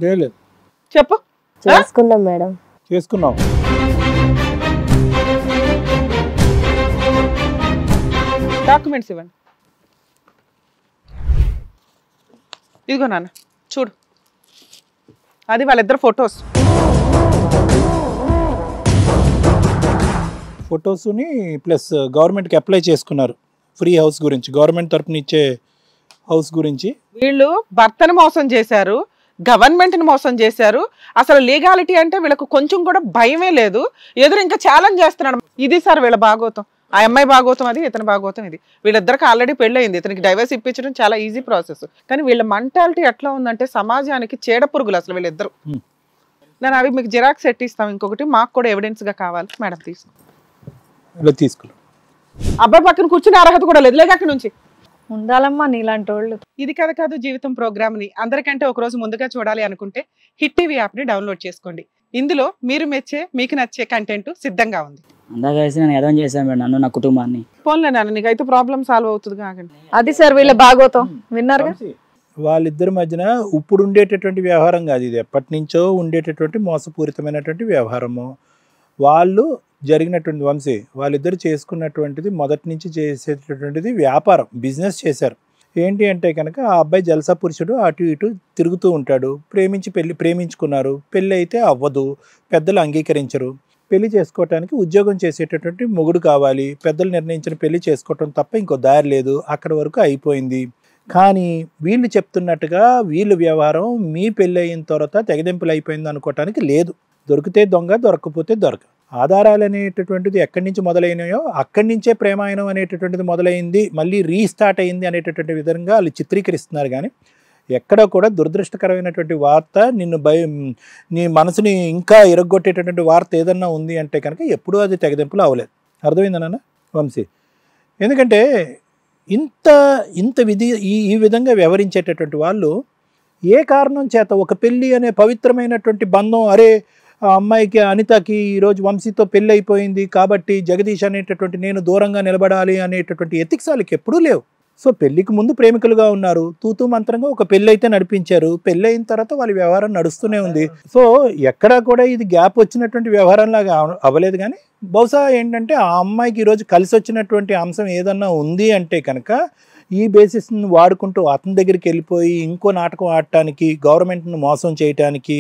చెప్పు. చేసుకున్నాం మేడం. చేసుకున్నావు. డాక్యుమెంట్స్ ఇవ్వండి. ఇదిగో నాన్న చూడు, అది వాళ్ళిద్దరు ఫొటోస్. ఫొటోస్ని ప్లస్ గవర్నమెంట్కి అప్లై చేసుకున్నారు ఫ్రీ హౌస్ గురించి, గవర్నమెంట్ తరపున ఇచ్చే హౌస్ గురించి. వీళ్ళు భర్తను మోసం చేశారు, గవర్నమెంట్ని మోసం చేశారు. అసలు లీగాలిటీ అంటే వీళ్ళకు కొంచెం కూడా భయమే లేదు. ఎదురు ఇంకా ఛాలెంజ్ చేస్తున్నాడు. ఇది సార్ వీళ్ళ భాగోతం. ఆ అమ్మాయి భాగోతం అది, ఇతని భాగోతం ఇది. వీళ్ళిద్దరికి ఆల్రెడీ పెళ్ళయింది, ఇతనికి డైవర్స్ ఇప్పించడం చాలా ఈజీ ప్రాసెస్. కానీ వీళ్ళ మెంటాలిటీ ఎట్లా ఉందంటే సమాజానికి చీడ పురుగులు అసలు వీళ్ళిద్దరు. నేను అవి మీకు జిరాక్స్ ఇస్తాం, ఇంకొకటి మాకు కూడా ఎవిడెన్స్ గా కావాలి. మేడం తీసుకో. అబ్బాయి పక్కన కూర్చునే అర్హత కూడా లేదు, లేక అక్కడి నుంచి ఉండాలమ్మా నీలాంటి వాళ్ళు. ఇది కథ కాదు జీవితం ప్రోగ్రామ్ ని అందరికంటే ఒక రోజు ముందుగా చూడాలి అనుకుంటే హిట్ టీవీ యాప్ ని డౌన్లోడ్ చేసుకోండి. ఇందులో మీరు మెచ్చే మీకు నచ్చే కంటెంట్ సిద్ధంగా ఉంది. అందాక వేసి నేను ఎదవం చేశాను మేడం నన్ను నా కుటుంబాన్ని. పోన్లే నాన్న, నీకైతే ప్రాబ్లం సాల్వ్ అవుతుంది కాకండి. అది సార్ వీళ్ళ భాగోతం విన్నారుగా. వాళ్ళిద్దరి మధ్యన ఇప్పుడు ఉండేటటువంటి వ్యవహారం కాదు, ఇది ఎప్పటి నుంచో ఉండేటటువంటి మోసపూరితమైనటువంటి వ్యవహారము. వాళ్ళు జరిగినటువంటి వంశీ వాళ్ళిద్దరు చేసుకున్నటువంటిది మొదటి నుంచి చేసేటటువంటిది వ్యాపారం, బిజినెస్ చేశారు. ఏంటి అంటే కనుక ఆ అబ్బాయి జల్సా పురుషుడు, అటు ఇటు తిరుగుతూ ఉంటాడు. ప్రేమించుకున్నారు, పెళ్ళి అయితే అవ్వదు, పెద్దలు అంగీకరించరు. పెళ్లి చేసుకోవటానికి ఉద్యోగం చేసేటటువంటి మొగుడు కావాలి, పెద్దలు నిర్ణయించిన పెళ్లి చేసుకోవటం తప్ప ఇంకో దారి లేదు. అక్కడ వరకు అయిపోయింది. కానీ వీళ్ళు చెప్తున్నట్టుగా వీళ్ళ వ్యవహారం మీ పెళ్ళి అయిన తర్వాత తెగదెంపులు అయిపోయింది అనుకోవటానికి లేదు. దొరికితే దొంగ, దొరకకపోతే దొరక. ఆధారాలు అనేటటువంటిది ఎక్కడి నుంచి మొదలైనాయో అక్కడి నుంచే ప్రేమాయణం అనేటటువంటిది మొదలైంది, మళ్ళీ రీస్టార్ట్ అయింది అనేటటువంటి విధంగా వాళ్ళు చిత్రీకరిస్తున్నారు. కానీ ఎక్కడ కూడా దురదృష్టకరమైనటువంటి వార్త, నీ మనసుని ఇంకా ఇరగొట్టేటటువంటి వార్త ఏదన్నా ఉంది అంటే కనుక ఎప్పుడూ అది తెగదెంపులు అవ్వలేదు. అర్థమైందన్న వంశీ? ఎందుకంటే ఇంత ఈ విధంగా వ్యవహరించేటటువంటి వాళ్ళు ఏ కారణం చేత ఒక పెళ్ళి అనే పవిత్రమైనటువంటి బంధం, అరే ఆ అమ్మాయికి అనితకి ఈరోజు వంశీతో పెళ్ళి అయిపోయింది కాబట్టి జగదీష్ అనేటటువంటి నేను దూరంగా నిలబడాలి అనేటటువంటి ఎథిక్స్ వాళ్ళకి ఎప్పుడూ లేవు. సో పెళ్లికి ముందు ప్రేమికులుగా ఉన్నారు, తూతూ మంత్రంగా ఒక పెళ్ళి అయితే నడిపించారు. పెళ్ళి అయిన తర్వాత వాళ్ళ వ్యవహారం నడుస్తూనే ఉంది. సో ఎక్కడా కూడా ఇది గ్యాప్ వచ్చినటువంటి వ్యవహారంలాగా అవ్వలేదు. కానీ బహుశా ఏంటంటే ఆ అమ్మాయికి ఈరోజు కలిసి వచ్చినటువంటి అంశం ఏదన్నా ఉంది అంటే కనుక ఈ బేసిస్ని వాడుకుంటూ అతని దగ్గరికి వెళ్ళిపోయి ఇంకో నాటకం ఆడటానికి, గవర్నమెంట్ను మోసం చేయటానికి,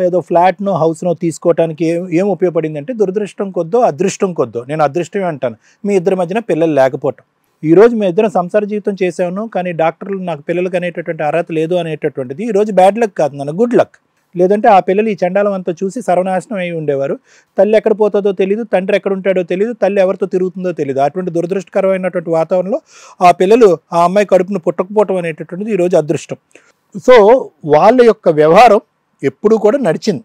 ఏదో ఫ్లాట్నో హౌస్నో తీసుకోవటానికి ఏం ఉపయోగపడింది అంటే దురదృష్టం కొద్దో అదృష్టం కొద్దో. నేను అదృష్టమే అంటాను, మీ ఇద్దరి మధ్యన పిల్లలు లేకపోవటం. ఈరోజు మేము ఇద్దరం సంసార జీవితం చేసాను కానీ డాక్టర్లు నాకు పిల్లలకు అనేటటువంటి అర్హత లేదు అనేటటువంటిది ఈరోజు బ్యాడ్ లక్ కాదు, నన్ను గుడ్ లక్. లేదంటే ఆ పిల్లలు ఈ చండాలం అంతా చూసి సర్వనాశనం అయి ఉండేవారు. తల్లి ఎక్కడ పోతుందో తెలియదు, తండ్రి ఎక్కడ ఉంటాడో తెలియదు, తల్లి ఎవరితో తిరుగుతుందో తెలియదు. అటువంటి దురదృష్టకరమైనటువంటి వాతావరణంలో ఆ పిల్లలు ఆ అమ్మాయి కడుపును పుట్టకపోవటం అనేటటువంటిది ఈరోజు అదృష్టం. సో వాళ్ళ యొక్క వ్యవహారం ఎప్పుడూ కూడా నడిచింది.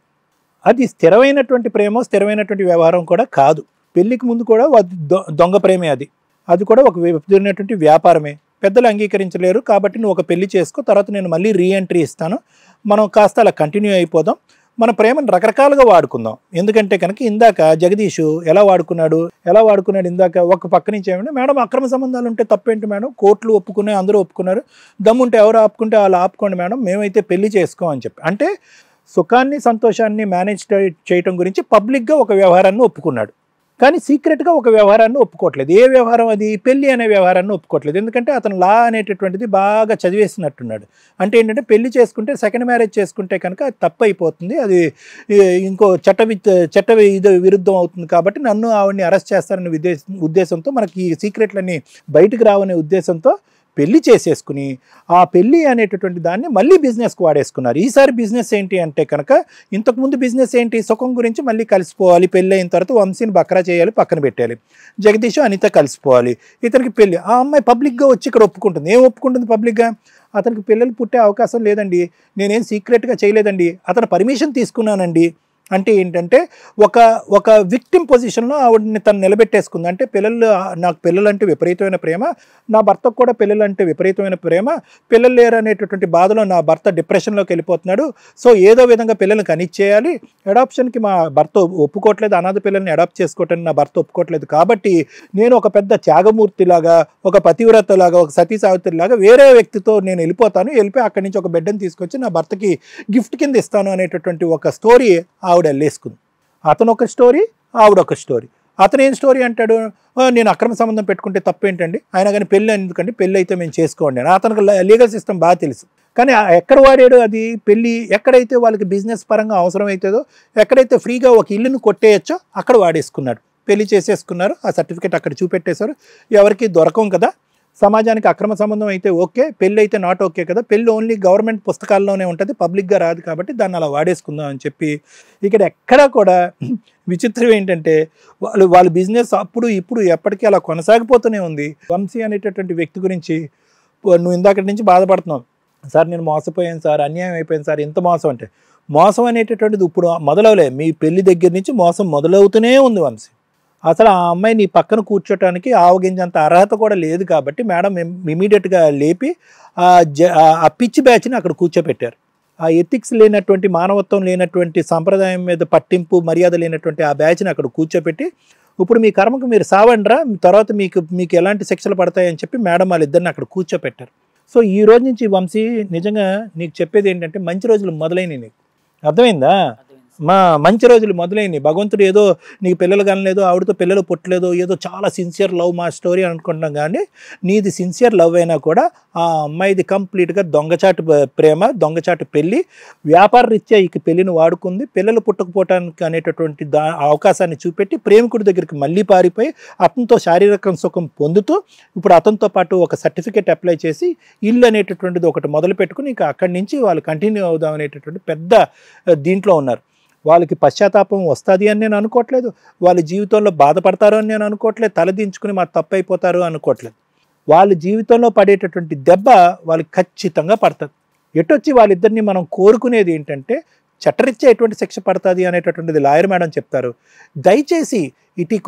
అది స్థిరమైనటువంటి ప్రేమ, స్థిరమైనటువంటి వ్యవహారం కూడా కాదు. పెళ్లికి ముందు కూడా దొంగ ప్రేమే, అది కూడా ఒక విధమైనటువంటి వ్యాపారమే. పెద్దలు అంగీకరించలేరు కాబట్టి నువ్వు ఒక పెళ్లి చేసుకో, తర్వాత నేను మళ్ళీ రీఎంట్రీ ఇస్తాను, మనం కాస్త అలా కంటిన్యూ అయిపోదాం, మన ప్రేమను రకరకాలుగా వాడుకుందాం. ఎందుకంటే కనుక ఇందాక జగదీష్ ఎలా వాడుకున్నాడు ఇందాక ఒక పక్క నుంచి ఏమంటే మేడం అక్రమ సంబంధాలు ఉంటే తప్పేంటి మేడం, కోర్టులు ఒప్పుకున్నాయి, అందరూ ఒప్పుకున్నారు, దమ్ముంటే ఎవరు ఆపుకుంటే వాళ్ళు ఆపుకోండి మేడం, మేమైతే పెళ్లి చేసుకోమని చెప్పి, అంటే సుఖాన్ని సంతోషాన్ని మేనేజ్ చేయటం గురించి పబ్లిక్గా ఒక వ్యవహారాన్ని ఒప్పుకున్నాడు. కానీ సీక్రెట్గా ఒక వ్యవహారాన్ని ఒప్పుకోవట్లేదు. ఏ వ్యవహారం అది? పెళ్లి అనే వ్యవహారాన్ని ఒప్పుకోవట్లేదు. ఎందుకంటే అతను లా అనేటటువంటిది బాగా చదివేసినట్టున్నాడు. అంటే ఏంటంటే పెళ్లి చేసుకుంటే, సెకండ్ మ్యారేజ్ చేసుకుంటే కనుక అది తప్పు అయిపోతుంది, అది ఇంకో చట్ట విరుద్ధం అవుతుంది కాబట్టి నన్ను ఆవిడ్ని అరెస్ట్ చేస్తారనే ఉద్దేశంతో, మనకి ఈ సీక్రెట్లన్నీ బయటకు రావనే ఉద్దేశంతో పెళ్లి చేసేసుకుని ఆ పెళ్లి అనేటటువంటి దాన్ని మళ్ళీ బిజినెస్కి వాడేసుకున్నారు. ఈసారి బిజినెస్ ఏంటి అంటే కనుక, ఇంతకుముందు బిజినెస్ ఏంటి, సుఖం గురించి మళ్ళీ కలిసిపోవాలి, పెళ్ళి అయిన తర్వాత వంశీని బక్రా చేయాలి, పక్కన పెట్టాలి, జగదీష్ అనిత కలిసిపోవాలి, ఇతనికి పెళ్ళి. ఆ అమ్మాయి పబ్లిక్గా వచ్చి ఇక్కడ ఒప్పుకుంటుంది. ఏం ఒప్పుకుంటుంది పబ్లిక్గా? అతనికి పిల్లలు పుట్టే అవకాశం లేదండి, నేనేం సీక్రెట్గా చేయలేదండి, అతను పర్మిషన్ తీసుకున్నానండి. అంటే ఏంటంటే ఒక విక్టిమ్ పొజిషన్లో ఆవిడని తను నిలబెట్టేసుకుంది. అంటే నాకు పిల్లలంటే విపరీతమైన ప్రేమ, నా భర్తకు కూడా పిల్లలంటే విపరీతమైన ప్రేమ, పిల్లలు లేరు అనేటటువంటి బాధలో నా భర్త డిప్రెషన్లోకి వెళ్ళిపోతున్నాడు, సో ఏదో విధంగా పిల్లల్ని కనిచ్చేయాలి, అడాప్షన్కి మా భర్త ఒప్పుకోవట్లేదు, అనాథ పిల్లల్ని అడాప్ట్ చేసుకోవటానికి నా భర్త ఒప్పుకోవట్లేదు, కాబట్టి నేను ఒక పెద్ద త్యాగమూర్తిలాగా, ఒక పతివ్రతలాగా, ఒక సతీ సావిత్రిలాగా వేరే వ్యక్తితో నేను వెళ్ళిపోయి అక్కడి నుంచి ఒక బిడ్డను తీసుకొచ్చి నా భర్తకి గిఫ్ట్ కింద ఇస్తాను అనేటటువంటి ఒక స్టోరీ ఆవిడ వెళ్ళేసుకుంది. అతను ఒక స్టోరీ, ఆవిడ ఒక స్టోరీ. అతను ఏం స్టోరీ అంటాడు, నేను అక్రమ సంబంధం పెట్టుకుంటే తప్పేంటండి, అయినా కానీ పెళ్ళి ఎందుకంటే పెళ్ళి అయితే మేము చేసుకోండి అని. అతనికి లీగల్ సిస్టమ్ బాగా తెలుసు. కానీ ఎక్కడ వాడాడు అది పెళ్ళి? ఎక్కడైతే వాళ్ళకి బిజినెస్ పరంగా అవసరం అవుతుందో, ఎక్కడైతే ఫ్రీగా ఒక ఇల్లును కొట్టేయచ్చో అక్కడ వాడేసుకున్నాడు. పెళ్లి చేసేసుకున్నారు, ఆ సర్టిఫికేట్ అక్కడ చూపెట్టేశారు, ఎవరికి దొరకం కదా, సమాజానికి అక్రమ సంబంధం అయితే ఓకే, పెళ్ళి అయితే నాట్ ఓకే కదా, పెళ్ళి ఓన్లీ గవర్నమెంట్ పుస్తకాల్లోనే ఉంటుంది, పబ్లిక్గా రాదు కాబట్టి దాన్ని అలా వాడేసుకుందాం అని చెప్పి ఇక్కడ ఎక్కడా కూడా విచిత్రం ఏంటంటే వాళ్ళ బిజినెస్ అప్పుడు ఇప్పుడు ఎప్పటికీ అలా కొనసాగిపోతూనే ఉంది. వంశీ అనేటటువంటి వ్యక్తి గురించి నువ్వు ఇందాకటి నుంచి బాధపడుతున్నావు, సార్ నేను మోసపోయాను సార్, అన్యాయం అయిపోయింది సార్, ఎంత మోసం అంటే మోసం అనేటటువంటిది ఇప్పుడు మొదలవలే, మీ పెళ్లి దగ్గర నుంచి మోసం మొదలవుతూనే ఉంది వంశీ. అసలు ఆ అమ్మాయి నీ పక్కన కూర్చోటానికి ఆవగింజంత అర్హత కూడా లేదు కాబట్టి మేడం ఇమీడియట్గా లేపి ఆ పిచ్చి బ్యాచ్ని అక్కడ కూర్చోపెట్టారు. ఆ ఎథిక్స్ లేనటువంటి, మానవత్వం లేనటువంటి, సంప్రదాయం మీద పట్టింపు మర్యాద లేనటువంటి ఆ బ్యాచ్ని అక్కడ కూర్చోపెట్టి ఇప్పుడు మీ కర్మకు మీరు సావండ్రా, తర్వాత మీకు ఎలాంటి శిక్షలు పడతాయని చెప్పి మేడం వాళ్ళిద్దరిని అక్కడ కూర్చోపెట్టారు. సో ఈ రోజు నుంచి వంశీ నిజంగా నీకు చెప్పేది ఏంటంటే మంచి రోజులు మొదలైనవి, నీకు అర్థమైందా? మంచి రోజులు మొదలైనవి. భగవంతుడు ఏదో నీకు పిల్లలు కనలేదు, ఆవిడతో పిల్లలు పుట్టలేదు, ఏదో చాలా సిన్సియర్ లవ్ మా స్టోరీ అనుకుంటున్నాం, కానీ నీది సిన్సియర్ లవ్ అయినా కూడా ఆ అమ్మాయిది కంప్లీట్గా దొంగచాటు ప్రేమ, దొంగచాటు పెళ్ళి, వ్యాపార రీత్యా ఈ పెళ్ళిని వాడుకుంది, పిల్లలు పుట్టకపోవటానికి అనేటటువంటి అవకాశాన్ని చూపెట్టి ప్రేమికుడి దగ్గరికి మళ్ళీ పారిపోయి అతనితో శారీరక సుఖం పొందుతూ ఇప్పుడు అతనితో పాటు ఒక సర్టిఫికేట్ అప్లై చేసి ఇల్లు అనేటటువంటిది ఒకటి మొదలు పెట్టుకుని ఇంకా అక్కడి నుంచి వాళ్ళు కంటిన్యూ అవుదాం అనేటటువంటి పెద్ద దీంట్లో ఉన్నారు. వాళ్ళకి పశ్చాత్తాపం వస్తుంది అని నేను అనుకోవట్లేదు, వాళ్ళ జీవితంలో బాధపడతారు అని నేను అనుకోవట్లేదు, తలదించుకుని మా తప్పు అయిపోతారు అనుకోవట్లేదు. వాళ్ళ జీవితంలో పడేటటువంటి దెబ్బ వాళ్ళకి ఖచ్చితంగా పడుతుంది. ఎటొచ్చి వాళ్ళిద్దరిని మనం కోరుకునేది ఏంటంటే చట్టరీత్యా ఎటువంటి శిక్ష పడుతుంది అనేటటువంటిది లాయర్ మేడం చెప్తారు. దయచేసి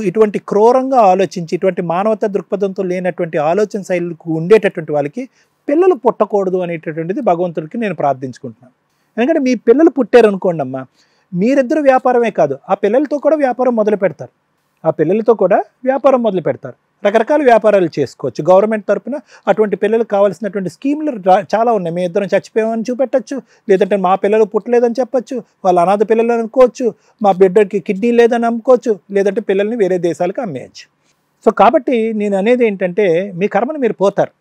ఇటువంటి క్రూరంగా ఆలోచించి ఇటువంటి మానవతా దృక్పథంతో లేనటువంటి ఆలోచన శైలికి ఉండేటటువంటి వాళ్ళకి పిల్లలు పుట్టకూడదు అనేటటువంటిది భగవంతుడికి నేను ప్రార్థించుకుంటున్నాను. ఎందుకంటే మీ పిల్లలు పుట్టారనుకోండి అమ్మా, మీరిద్దరు వ్యాపారమే కాదు ఆ పిల్లలతో కూడా వ్యాపారం మొదలు పెడతారు, రకరకాల వ్యాపారాలు చేసుకోవచ్చు. గవర్నమెంట్ తరఫున అటువంటి పిల్లలకు కావాల్సినటువంటి స్కీములు చాలా ఉన్నాయి. మీ ఇద్దరం చచ్చిపోయామని చూపెట్టచ్చు, లేదంటే మా పిల్లలు పుట్టలేదని చెప్పచ్చు, వాళ్ళ అనాథ పిల్లలు అనుకోవచ్చు, మా బిడ్డకి కిడ్నీ లేదని అమ్ముకోవచ్చు, లేదంటే పిల్లల్ని వేరే దేశాలకు అమ్మేయచ్చు. సో కాబట్టి నేను అనేది ఏంటంటే మీ కర్మను మీరు పోతారు,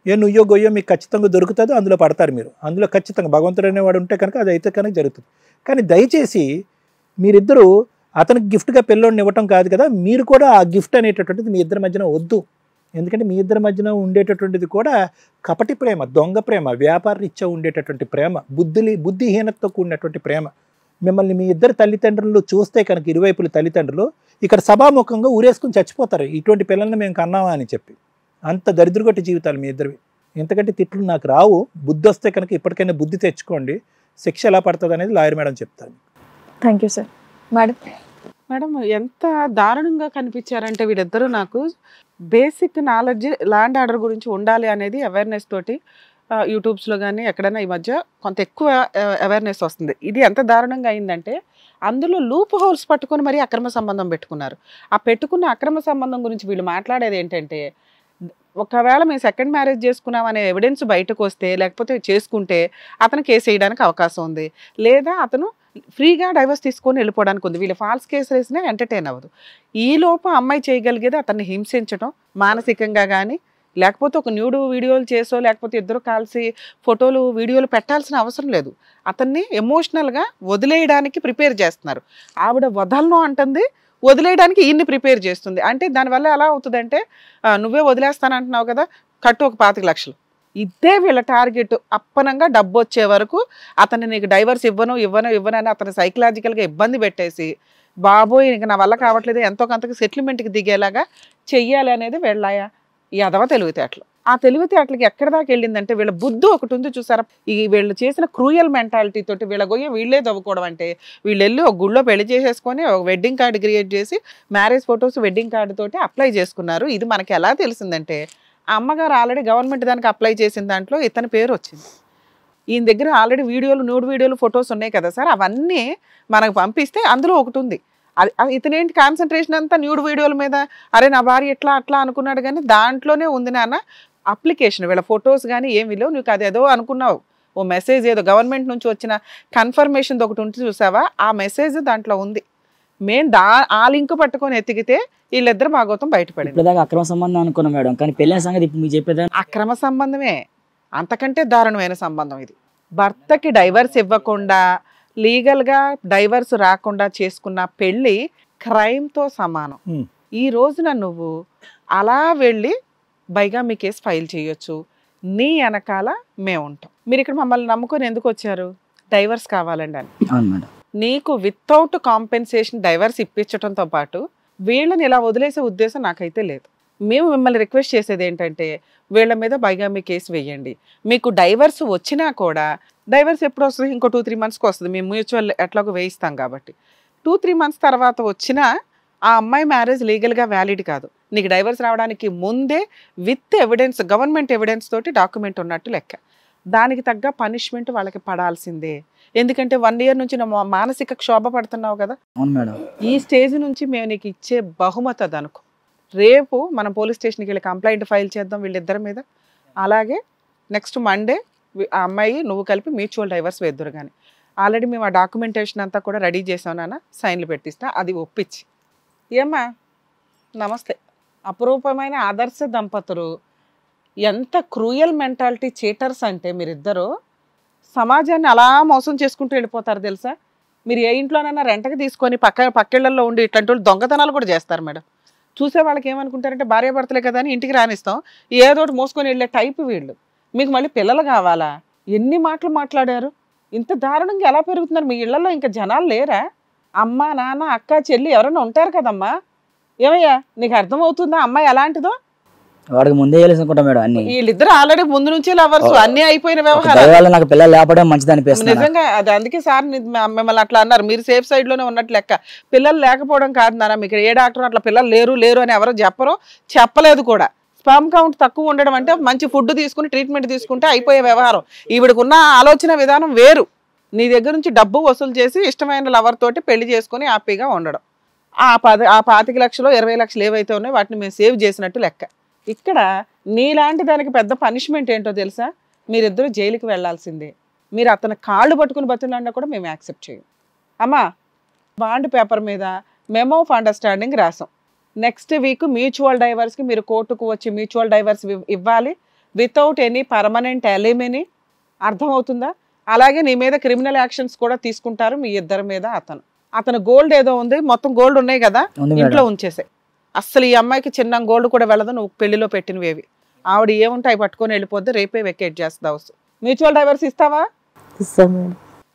ఏ నుయ్యో గొయ్యో మీకు ఖచ్చితంగా దొరుకుతుందో అందులో పడతారు మీరు, అందులో ఖచ్చితంగా భగవంతుడు అనేవాడు ఉంటే కనుక అది అయితే కనుక జరుగుతుంది. కానీ దయచేసి మీరిద్దరూ అతనికి గిఫ్ట్గా పిల్లోడిని ఇవ్వటం కాదు కదా, మీరు కూడా ఆ గిఫ్ట్ అనేటటువంటిది మీ ఇద్దరి మధ్యన వద్దు. ఎందుకంటే మీ ఇద్దరి మధ్యన ఉండేటటువంటిది కూడా కపటి ప్రేమ, దొంగ ప్రేమ, వ్యాపార రీత్యా ఉండేటటువంటి ప్రేమ, బుద్ధిహీనతతో కూడినటువంటి ప్రేమ. మిమ్మల్ని మీ ఇద్దరు తల్లిదండ్రులు చూస్తే కనుక ఇరువైపుల తల్లిదండ్రులు ఇక్కడ సభాముఖంగా ఊరేసుకుని చచ్చిపోతారు, ఇటువంటి పిల్లల్ని మేము కన్నామా అని చెప్పి. అంత దరిద్రగొట్టి జీవితాలు మీ ఇద్దరివి. ఎంతకంటే తిట్లు నాకు రావు, బుద్ధి వస్తే కనుక ఇప్పటికైనా బుద్ధి తెచ్చుకోండి, శిక్ష ఎలా పడుతుంది అనేది లాయర్ మేడం చెప్తాను. Thank you sir. మేడం ఎంత దారుణంగా కనిపించారంటే వీళ్ళిద్దరూ నాకు బేసిక్ నాలెడ్జ్ ల్యాండ్ ఆర్డర్ గురించి ఉండాలి అనేది అవేర్నెస్ తోటి యూట్యూబ్స్లో కానీ ఎక్కడైనా ఈ మధ్య కొంత ఎక్కువ అవేర్నెస్ వస్తుంది. ఇది ఎంత దారుణంగా అయిందంటే అందులో లూప్ హోల్స్ పట్టుకొని మరీ అక్రమ సంబంధం పెట్టుకున్నారు. ఆ పెట్టుకున్న అక్రమ సంబంధం గురించి వీళ్ళు మాట్లాడేది ఏంటంటే ఒకవేళ మేము సెకండ్ మ్యారేజ్ చేసుకున్నాం అనే ఎవిడెన్స్ బయటకు వస్తే లేకపోతే చేసుకుంటే అతను కేసు వేయడానికి అవకాశం ఉంది, లేదా అతను ఫ్రీగా డైవర్స్ తీసుకొని వెళ్ళిపోవడానికి ఉంది. వీళ్ళు ఫాల్స్ కేసు వేసినా ఎంటర్టైన్ అవ్వదు. ఈలోపు అమ్మాయి చేయగలిగేది అతన్ని హింసించడం మానసికంగా కానీ, లేకపోతే ఒక న్యూడ్ వీడియోలు చేసో లేకపోతే ఇద్దరు కలిసి ఫోటోలు వీడియోలు పెట్టాల్సిన అవసరం లేదు. అతన్ని ఎమోషనల్గా వదిలేయడానికి ప్రిపేర్ చేస్తున్నారు. ఆవిడ వదలను అంటుంది, వదిలేయడానికి ఈయన్ని ప్రిపేర్ చేస్తుంది. అంటే దానివల్ల ఎలా అవుతుందంటే నువ్వే వదిలేస్తానంటున్నావు కదా, కట్టు ఒక 25 లక్షలు, ఇదే వీళ్ళ టార్గెట్. అప్పనంగా డబ్బు వచ్చే వరకు అతన్ని నీకు డైవర్స్ ఇవ్వను అని అతను సైకలాజికల్గా ఇబ్బంది పెట్టేసి బాబోయ్ ఇంక నా వల్ల కావట్లేదు ఎంతో కొంతకి సెటిల్మెంట్కి దిగేలాగా చెయ్యాలి అనేది వీళ్ళ యదవ తెలివితేటలు. ఆ తెలివితేటలకి ఎక్కడి దాకా వెళ్ళిందంటే వీళ్ళ బుద్ధి ఒకటి ఉంది చూసారా, ఈ వీళ్ళు చేసిన క్రూయల్ మెంటాలిటీ తోటి వీళ్ళ గొయ్య వీళ్ళే తవ్వుకోవడం. అంటే వీళ్ళు వెళ్ళి ఒక గుళ్ళో పెళ్లి చేసేసుకొని ఒక వెడ్డింగ్ కార్డు క్రియేట్ చేసి మ్యారేజ్ ఫొటోస్ వెడ్డింగ్ కార్డు తోటి అప్లై చేసుకున్నారు. ఇది మనకి ఎలా తెలిసిందంటే ఆ అమ్మగారు ఆల్రెడీ గవర్నమెంట్ దానికి అప్లై చేసిన దాంట్లో ఇతని పేరు వచ్చింది. ఈయన దగ్గర ఆల్రెడీ న్యూడ్ వీడియోలు ఫొటోస్ ఉన్నాయి కదా సార్, అవన్నీ మనకు పంపిస్తే అందులో ఒకటి ఉంది. అది ఇతనేంటి కాన్సన్ట్రేషన్ అంతా న్యూడ్ వీడియోల మీద, అరే నా భార్య ఎట్లా అట్లా అనుకున్నాడు, కానీ దాంట్లోనే ఉంది నాన్న అప్లికేషన్. వీళ్ళ ఫొటోస్ కానీ ఏమి లేవు, నీకు అదేదో అనుకున్నావు, ఓ మెసేజ్ ఏదో గవర్నమెంట్ నుంచి వచ్చిన కన్ఫర్మేషన్ ఒకటి ఉంటుంది చూసావా, ఆ మెసేజ్ దాంట్లో ఉంది. మేము ఆ లింక్ పట్టుకొని ఎతికితే వీళ్ళిద్దరు భాగవతం బయటపడింది. అక్రమ సంబంధం అనుకున్నాం మేడం, కానీ పెళ్ళైన సంగతి ఇప్పుడు మీకు చెప్పేదా అక్రమ సంబంధమే, అంతకంటే దారుణమైన సంబంధం ఇది. భర్తకి డైవర్స్ ఇవ్వకుండా లీగల్గా డైవర్స్ రాకుండా చేసుకున్న పెళ్ళి క్రైమ్తో సమానం. ఈ రోజున నువ్వు అలా వెళ్ళి బైగామి కేసు ఫైల్ చేయొచ్చు, నీ వెనకాల మేము ఉంటాం. మీరు ఇక్కడ మమ్మల్ని నమ్ముకొని ఎందుకు వచ్చారు? డైవర్స్ కావాలండి అని. అవును మేడం. నీకు వితౌట్ కాంపెన్సేషన్ డైవర్స్ ఇప్పించడంతో పాటు వీళ్ళని ఇలా వదిలేసే ఉద్దేశం నాకైతే లేదు. మేము మిమ్మల్ని రిక్వెస్ట్ చేసేది ఏంటంటే వీళ్ళ మీద బైగామి కేసు వేయండి. మీకు డైవర్స్ వచ్చినా కూడా, డైవర్స్ ఎప్పుడు వస్తుంది? ఇంకో 2-3 మంత్స్కి వస్తుంది. మేము మ్యూచువల్ ఎట్లాగో వేయిస్తాం కాబట్టి 2-3 మంత్స్ తర్వాత వచ్చినా ఆ అమ్మాయి మ్యారేజ్ లీగల్గా వ్యాలిడ్ కాదు. నీకు డైవర్స్ రావడానికి ముందే విత్ ఎవిడెన్స్, గవర్నమెంట్ ఎవిడెన్స్ తోటి డాక్యుమెంట్ ఉన్నట్టు లెక్క. దానికి తగ్గ పనిష్మెంట్ వాళ్ళకి పడాల్సిందే. ఎందుకంటే 1 year నుంచి నువ్వు మానసిక క్షోభ పడుతున్నావు కదా. అవును మేడం. ఈ స్టేజ్ నుంచి మేము నీకు ఇచ్చే బహుమతి అది అనుకో. రేపు మనం పోలీస్ స్టేషన్కి వెళ్ళి కంప్లైంట్ ఫైల్ చేద్దాం వీళ్ళిద్దరి మీద. అలాగే నెక్స్ట్ మండే ఆ అమ్మాయి నువ్వు కలిపి మ్యూచువల్ డైవర్స్ వేద్దురు. కానీ ఆల్రెడీ మేము ఆ డాక్యుమెంటేషన్ అంతా కూడా రెడీ చేసాం నాన్న, సైన్లు పెట్టిస్తా, అది ఒప్పించి. ఏమ్మా నమస్తే. అపురూపమైన ఆదర్శ దంపతులు. ఎంత క్రూయల్ మెంటాలిటీ చీటర్స్ అంటే మీరిద్దరూ సమాజాన్ని అలా మోసం చేసుకుంటూ వెళ్ళిపోతారు తెలుసా. మీరు ఏ ఇంట్లోనైనా రెంటకి తీసుకొని పక్కిళ్లలో ఉండి ఇట్లాంటి వాళ్ళు దొంగతనాలు కూడా చేస్తారు మేడం. చూసే వాళ్ళకి ఏమనుకుంటారంటే భార్యాభర్తలే కదా అని ఇంటికి రానిస్తాం, ఏదోటి మోసుకొని వెళ్ళే టైపు వీళ్ళు. మీకు మళ్ళీ పిల్లలు కావాలా? ఎన్ని మాటలు మాట్లాడారు? ఇంత దారుణంగా ఎలా పెరుగుతున్నారు? మీ ఇళ్లలో ఇంకా జనాలు లేరా? అమ్మ నాన్న అక్క చెల్లి ఎవరైనా ఉంటారు కదమ్మా. ఏమయ్యా నీకు అర్థమవుతుందా అమ్మాయి ఎలాంటిదో? వాడికి ముందే తెలుసుకుంటా మేడం అన్ని. వీళ్ళిద్దరు ఆల్రెడీ ముందు నుంచే లవర్స్, అన్ని అయిపోయిన వ్యవహారాలు. నాకు పిల్లలు లేపడం మంచిది అనిపిస్తుంది నిజంగా. అది అందుకే సార్ మిమ్మల్ని అట్లా అన్నారు. మీరు సేఫ్ సైడ్ లోనే ఉన్నట్లు లెక్క. పిల్లలు లేకపోవడం కాదు నాన్న, మీకు ఏ డాక్టర్ అట్లా పిల్లలు లేరు అని ఎవరో చెప్పలేదు కూడా. స్పర్మ్ కౌంట్ తక్కువ ఉండడం అంటే మంచి ఫుడ్ తీసుకుని ట్రీట్మెంట్ తీసుకుంటే అయిపోయే వ్యవహారం. ఈవిడకున్న ఆలోచన విధానం వేరు. నీ దగ్గర నుంచి డబ్బు వసూలు చేసి ఇష్టమైన లవర్ తోటి పెళ్లి చేసుకుని హ్యాపీగా ఉండడం. ఆ 25 లక్షలు 20 లక్షలు ఏవైతే ఉన్నాయో వాటిని మేము సేవ్ చేసినట్టు లెక్క. ఇక్కడ నీలాంటి దానికి పెద్ద పనిష్మెంట్ ఏంటో తెలుసా? మీరిద్దరూ జైలుకి వెళ్లాల్సిందే. మీరు అతని కాళ్ళు పట్టుకుని బతుకున్నా కూడా మేము యాక్సెప్ట్ చేయం. అమ్మా బాండ్ పేపర్ మీద మెమో ఆఫ్ అండర్స్టాండింగ్ రాసాం. నెక్స్ట్ వీక్ మ్యూచువల్ డైవర్స్కి మీరు కోర్టుకు వచ్చి మ్యూచువల్ డైవర్స్ ఇవ్వాలి వితౌట్ ఎనీ పర్మనెంట్ ఎలిమినీ. అర్థమవుతుందా? అలాగే నీ మీద క్రిమినల్ యాక్షన్స్ కూడా తీసుకుంటారు మీ ఇద్దరి మీద. అతను గోల్డ్ ఏదో ఉంది, మొత్తం గోల్డ్ ఉన్నాయి కదా ఇంట్లో ఉంచేసే. అస్సలు ఈ అమ్మాయికి చిన్న గోల్డ్ కూడా వెళ్ళదు, నువ్వు పెళ్లిలో పెట్టినవేవి. ఆవిడ ఏముంటే అవి పట్టుకొని వెళ్ళిపోద్ది, రేపే వెకేట్ చేస్తావు. మ్యూచువల్ డైవర్స్ ఇస్తావా?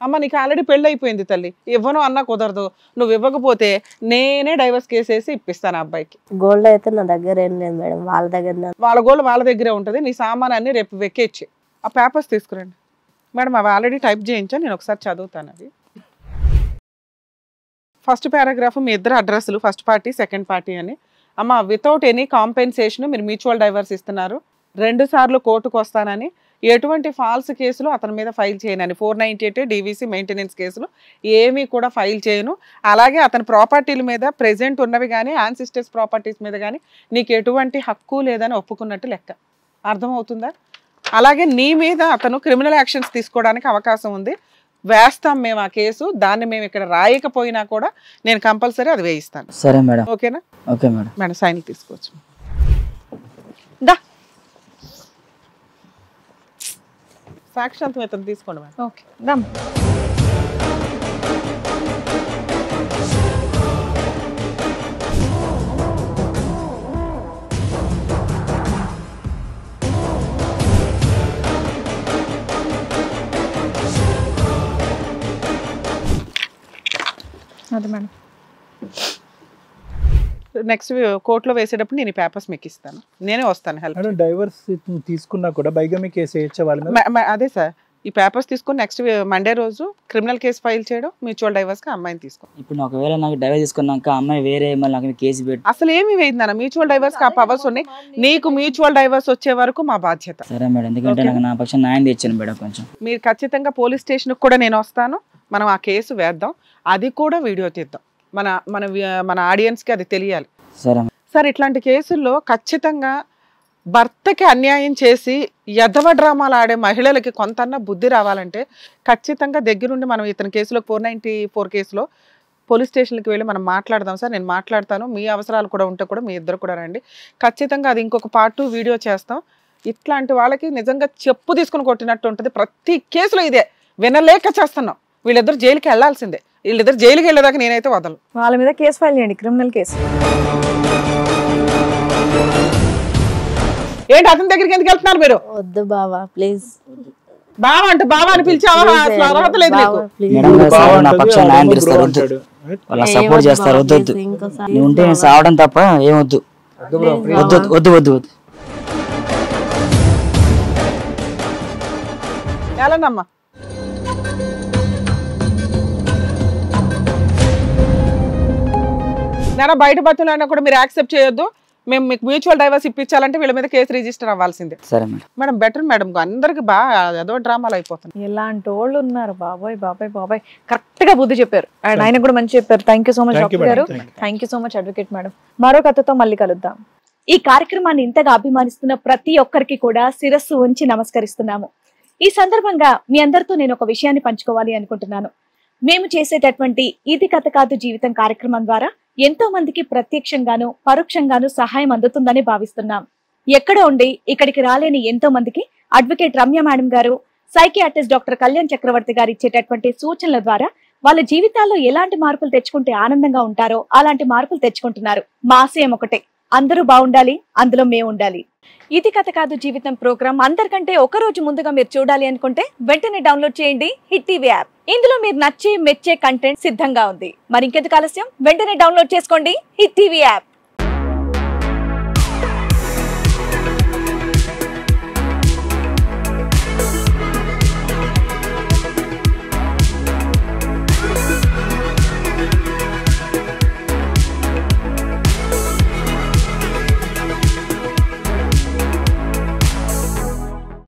అమ్మ నీకు ఆల్రెడీ పెళ్లి అయిపోయింది తల్లి, ఇవ్వను అన్నా కుదరదు. నువ్వు ఇవ్వకపోతే నేనే డైవర్స్ కేసేసి ఇప్పిస్తాను అబ్బాయికి. గోల్డ్ అయితే నా దగ్గర ఏం లేదు మేడం, వాళ్ళ దగ్గర. వాళ్ళ గోల్డ్ వాళ్ళ దగ్గరే ఉంటుంది. నీ సామానాన్ని రేపు వెకేట్. ఆ పేపర్స్ తీసుకురండి మేడం. అవి ఆల్రెడీ టైప్ చేయించా, నేను ఒకసారి చదువుతాను. అది ఫస్ట్ పారాగ్రాఫ్ మీ ఇద్దరు అడ్రస్లు, ఫస్ట్ పార్టీ సెకండ్ పార్టీ అని. అమ్మ వితౌట్ ఎనీ కాంపెన్సేషన్ మీరు మ్యూచువల్ డైవర్స్ ఇస్తున్నారు. 2 సార్లు కోర్టుకు వస్తానని, ఎటువంటి ఫాల్స్ కేసులు అతని మీద ఫైల్ చేయనని, 498 DVC మెయింటెనెన్స్ కేసులు ఏమీ కూడా ఫైల్ చేయను. అలాగే అతని ప్రాపర్టీల మీద ప్రెజెంట్ ఉన్నవి కానీ యాన్సిస్టర్స్ ప్రాపర్టీస్ మీద కానీ నీకు ఎటువంటి హక్కు లేదని ఒప్పుకున్నట్టు లెక్క. అర్థమవుతుందా? అలాగే నీ మీద అతను క్రిమినల్ యాక్షన్స్ తీసుకోవడానికి అవకాశం ఉంది. వేస్తాం మేము ఆ కేసు. దాన్ని మేము ఇక్కడ రాయకపోయినా కూడా నేను కంపల్సరీ అది వేయిస్తాను. సరే మేడం. ఓకేనా? Okay madam. మేడం సైన్లు తీసుకోవచ్చు. దా సాక్షాంతం ఇతను తీసుకోండి మేడం. ఓకే దమ్. అది మేడం. నెక్స్ట్ కోర్టులో వేసేటప్పుడు నేను ఈ పేపర్స్ మీకు ఇస్తాను. నేనే వస్తాను హెల్ప్. డైవర్స్ తీసుకున్నా కూడా బైగమి కేసు వేయచ్చే వాళ్ళ మీద. అదే సార్, ఈ పేపర్స్ తీసుకుని నెక్స్ట్ మండే రోజు క్రిమినల్ కేసు ఫైల్ చేయడం, మ్యూచువల్ డైవర్స్ కి అమ్మాయిని తీసుకో. ఇప్పుడు ఒకవేళ నాకు డైవర్స్ తీసుకున్నాక అమ్మాయి వేరే మళ్ళీ నాకు కేసు పెట్టి అసలు ఏమి వేయిందన్న మ్యూచువల్ డైవర్స్ కి ఆ పవర్స్ ఉన్నాయి. నీకు మ్యూచువల్ డైవర్స్ వచ్చే వరకు మా బాధ్యత. సరే మేడం, ఎందుకంటే నాకు నా పక్షం న్యాయం తెచ్చాను మేడం. కొంచెం మీరు ఖచ్చితంగా పోలీస్ స్టేషన్ కూడా నేను వస్తాను. మనం ఆ కేసు వేద్దాం, అది కూడా వీడియో తీద్దాం. మన మన మన ఆడియన్స్ కి అది తెలియాలి. సరే సార్, ఇట్లాంటి కేసుల్లో ఖచ్చితంగా భర్తకి అన్యాయం చేసి యదవ డ్రామాలు ఆడే మహిళలకి కొంతన్నా బుద్ధి రావాలంటే ఖచ్చితంగా దగ్గరుండి మనం ఇతని కేసులో 494 కేసులో పోలీస్ స్టేషన్కి వెళ్ళి మనం మాట్లాడదాం సార్. నేను మాట్లాడతాను. మీ అవసరాలు కూడా ఉంటే కూడా మీ ఇద్దరు కూడా రండి. ఖచ్చితంగా అది ఇంకొక పార్ట్ 2 వీడియో చేస్తాం. ఇట్లాంటి వాళ్ళకి నిజంగా చెప్పు తీసుకుని కొట్టినట్టు ఉంటుంది. ప్రతి కేసులో ఇదే వినలేక చేస్తున్నాం. వీళ్ళిద్దరు జైలుకి వెళ్లాల్సిందే. వీళ్ళిద్దరు జైలుకి వెళ్ళేదాకా నేనైతే వదలను. వాళ్ళ మీద కేసు ఫైల్ చేయండి, క్రిమినల్ కేసు. ఏంటి అతని దగ్గరికి ఎందుకు వెళ్తున్నారు మీరు? వద్దు బావా ప్లీజ్. బావ అంటే బావ అని పిలిచావా? అసలు అర్హత లేదు నీకు. మేడం గారు సార్ నా పక్షాన న్యాయం తీరుస్తారు, వద్దు. వాళ్ళ సపోర్ట్ చేస్తారు, వద్దు వద్దు. నువ్వు ఉంటే నేను సావడం తప్ప ఏమొద్దు, వద్దు వద్దు వద్దు వద్దు. ఎలానమ్మా? నేను బయట బతులైనా కూడా మీరు యాక్సెప్ట్ చేయొద్దు. మేము మీకు మ్యూచువల్ డైవర్స్ ఇప్పించాలంటే వీళ్ళ మీద కేసు రిజిస్టర్ అవ్వాల్సిందే. సరే మేడం. మేడం బెటర్ మేడం, అందరికి బాగా ఏదో డ్రామాలు అయిపోతుంది. ఇలాంటి వాళ్ళు ఉన్నారు బాబాయ్ బాబాయ్ బాబాయ్. కరెక్ట్ గా బుద్ధి చెప్పారు అండ్ ఆయన కూడా మంచి చెప్పారు. Thank you so much doctor గారు. Thank you so much advocate madam. మరో కథతో మళ్ళీ కలుద్దాం. ఈ కార్యక్రమాన్ని ఇంతగా అభిమానిస్తున్న ప్రతి ఒక్కరికి కూడా శిరస్సు ఉంచి నమస్కరిస్తున్నాము. ఈ సందర్భంగా మీ అందరితో నేను ఒక విషయాన్ని పంచుకోవాలి అనుకుంటున్నాను. మేము చేసేటటువంటి ఇది కథ కాదు జీవితం కార్యక్రమం ద్వారా ఎంతో మందికి ప్రత్యక్షంగాను పరోక్షంగాను సహాయం అందుతుందని భావిస్తున్నాం. ఎక్కడో ఉండి ఇక్కడికి రాలేని ఎంతో మందికి అడ్వకేట్ రమ్య మేడం గారు, సైకియాట్రిస్ట్ డాక్టర్ కళ్యాణ్ చక్రవర్తి గారు ఇచ్చేటటువంటి సూచనల ద్వారా వాళ్ళ జీవితాల్లో ఎలాంటి మార్పులు తెచ్చుకుంటే ఆనందంగా ఉంటారో అలాంటి మార్పులు తెచ్చుకుంటున్నారు. మా ఆశయం ఒకటే, అందరూ బాగుండాలి, అందులో మేము ఉండాలి. ఇది కథ కాదు జీవితం ప్రోగ్రామ్ అందరికంటే ఒక రోజు ముందుగా మీరు చూడాలి అనుకుంటే వెంటనే డౌన్లోడ్ చేయండి హిట్ టీవీ యాప్. ఇందులో మీరు నచ్చే మెచ్చే కంటెంట్ సిద్ధంగా ఉంది. మరి ఇంకెందుకు ఆలస్యం, వెంటనే డౌన్లోడ్ చేసుకోండి హిట్ టీవీ యాప్.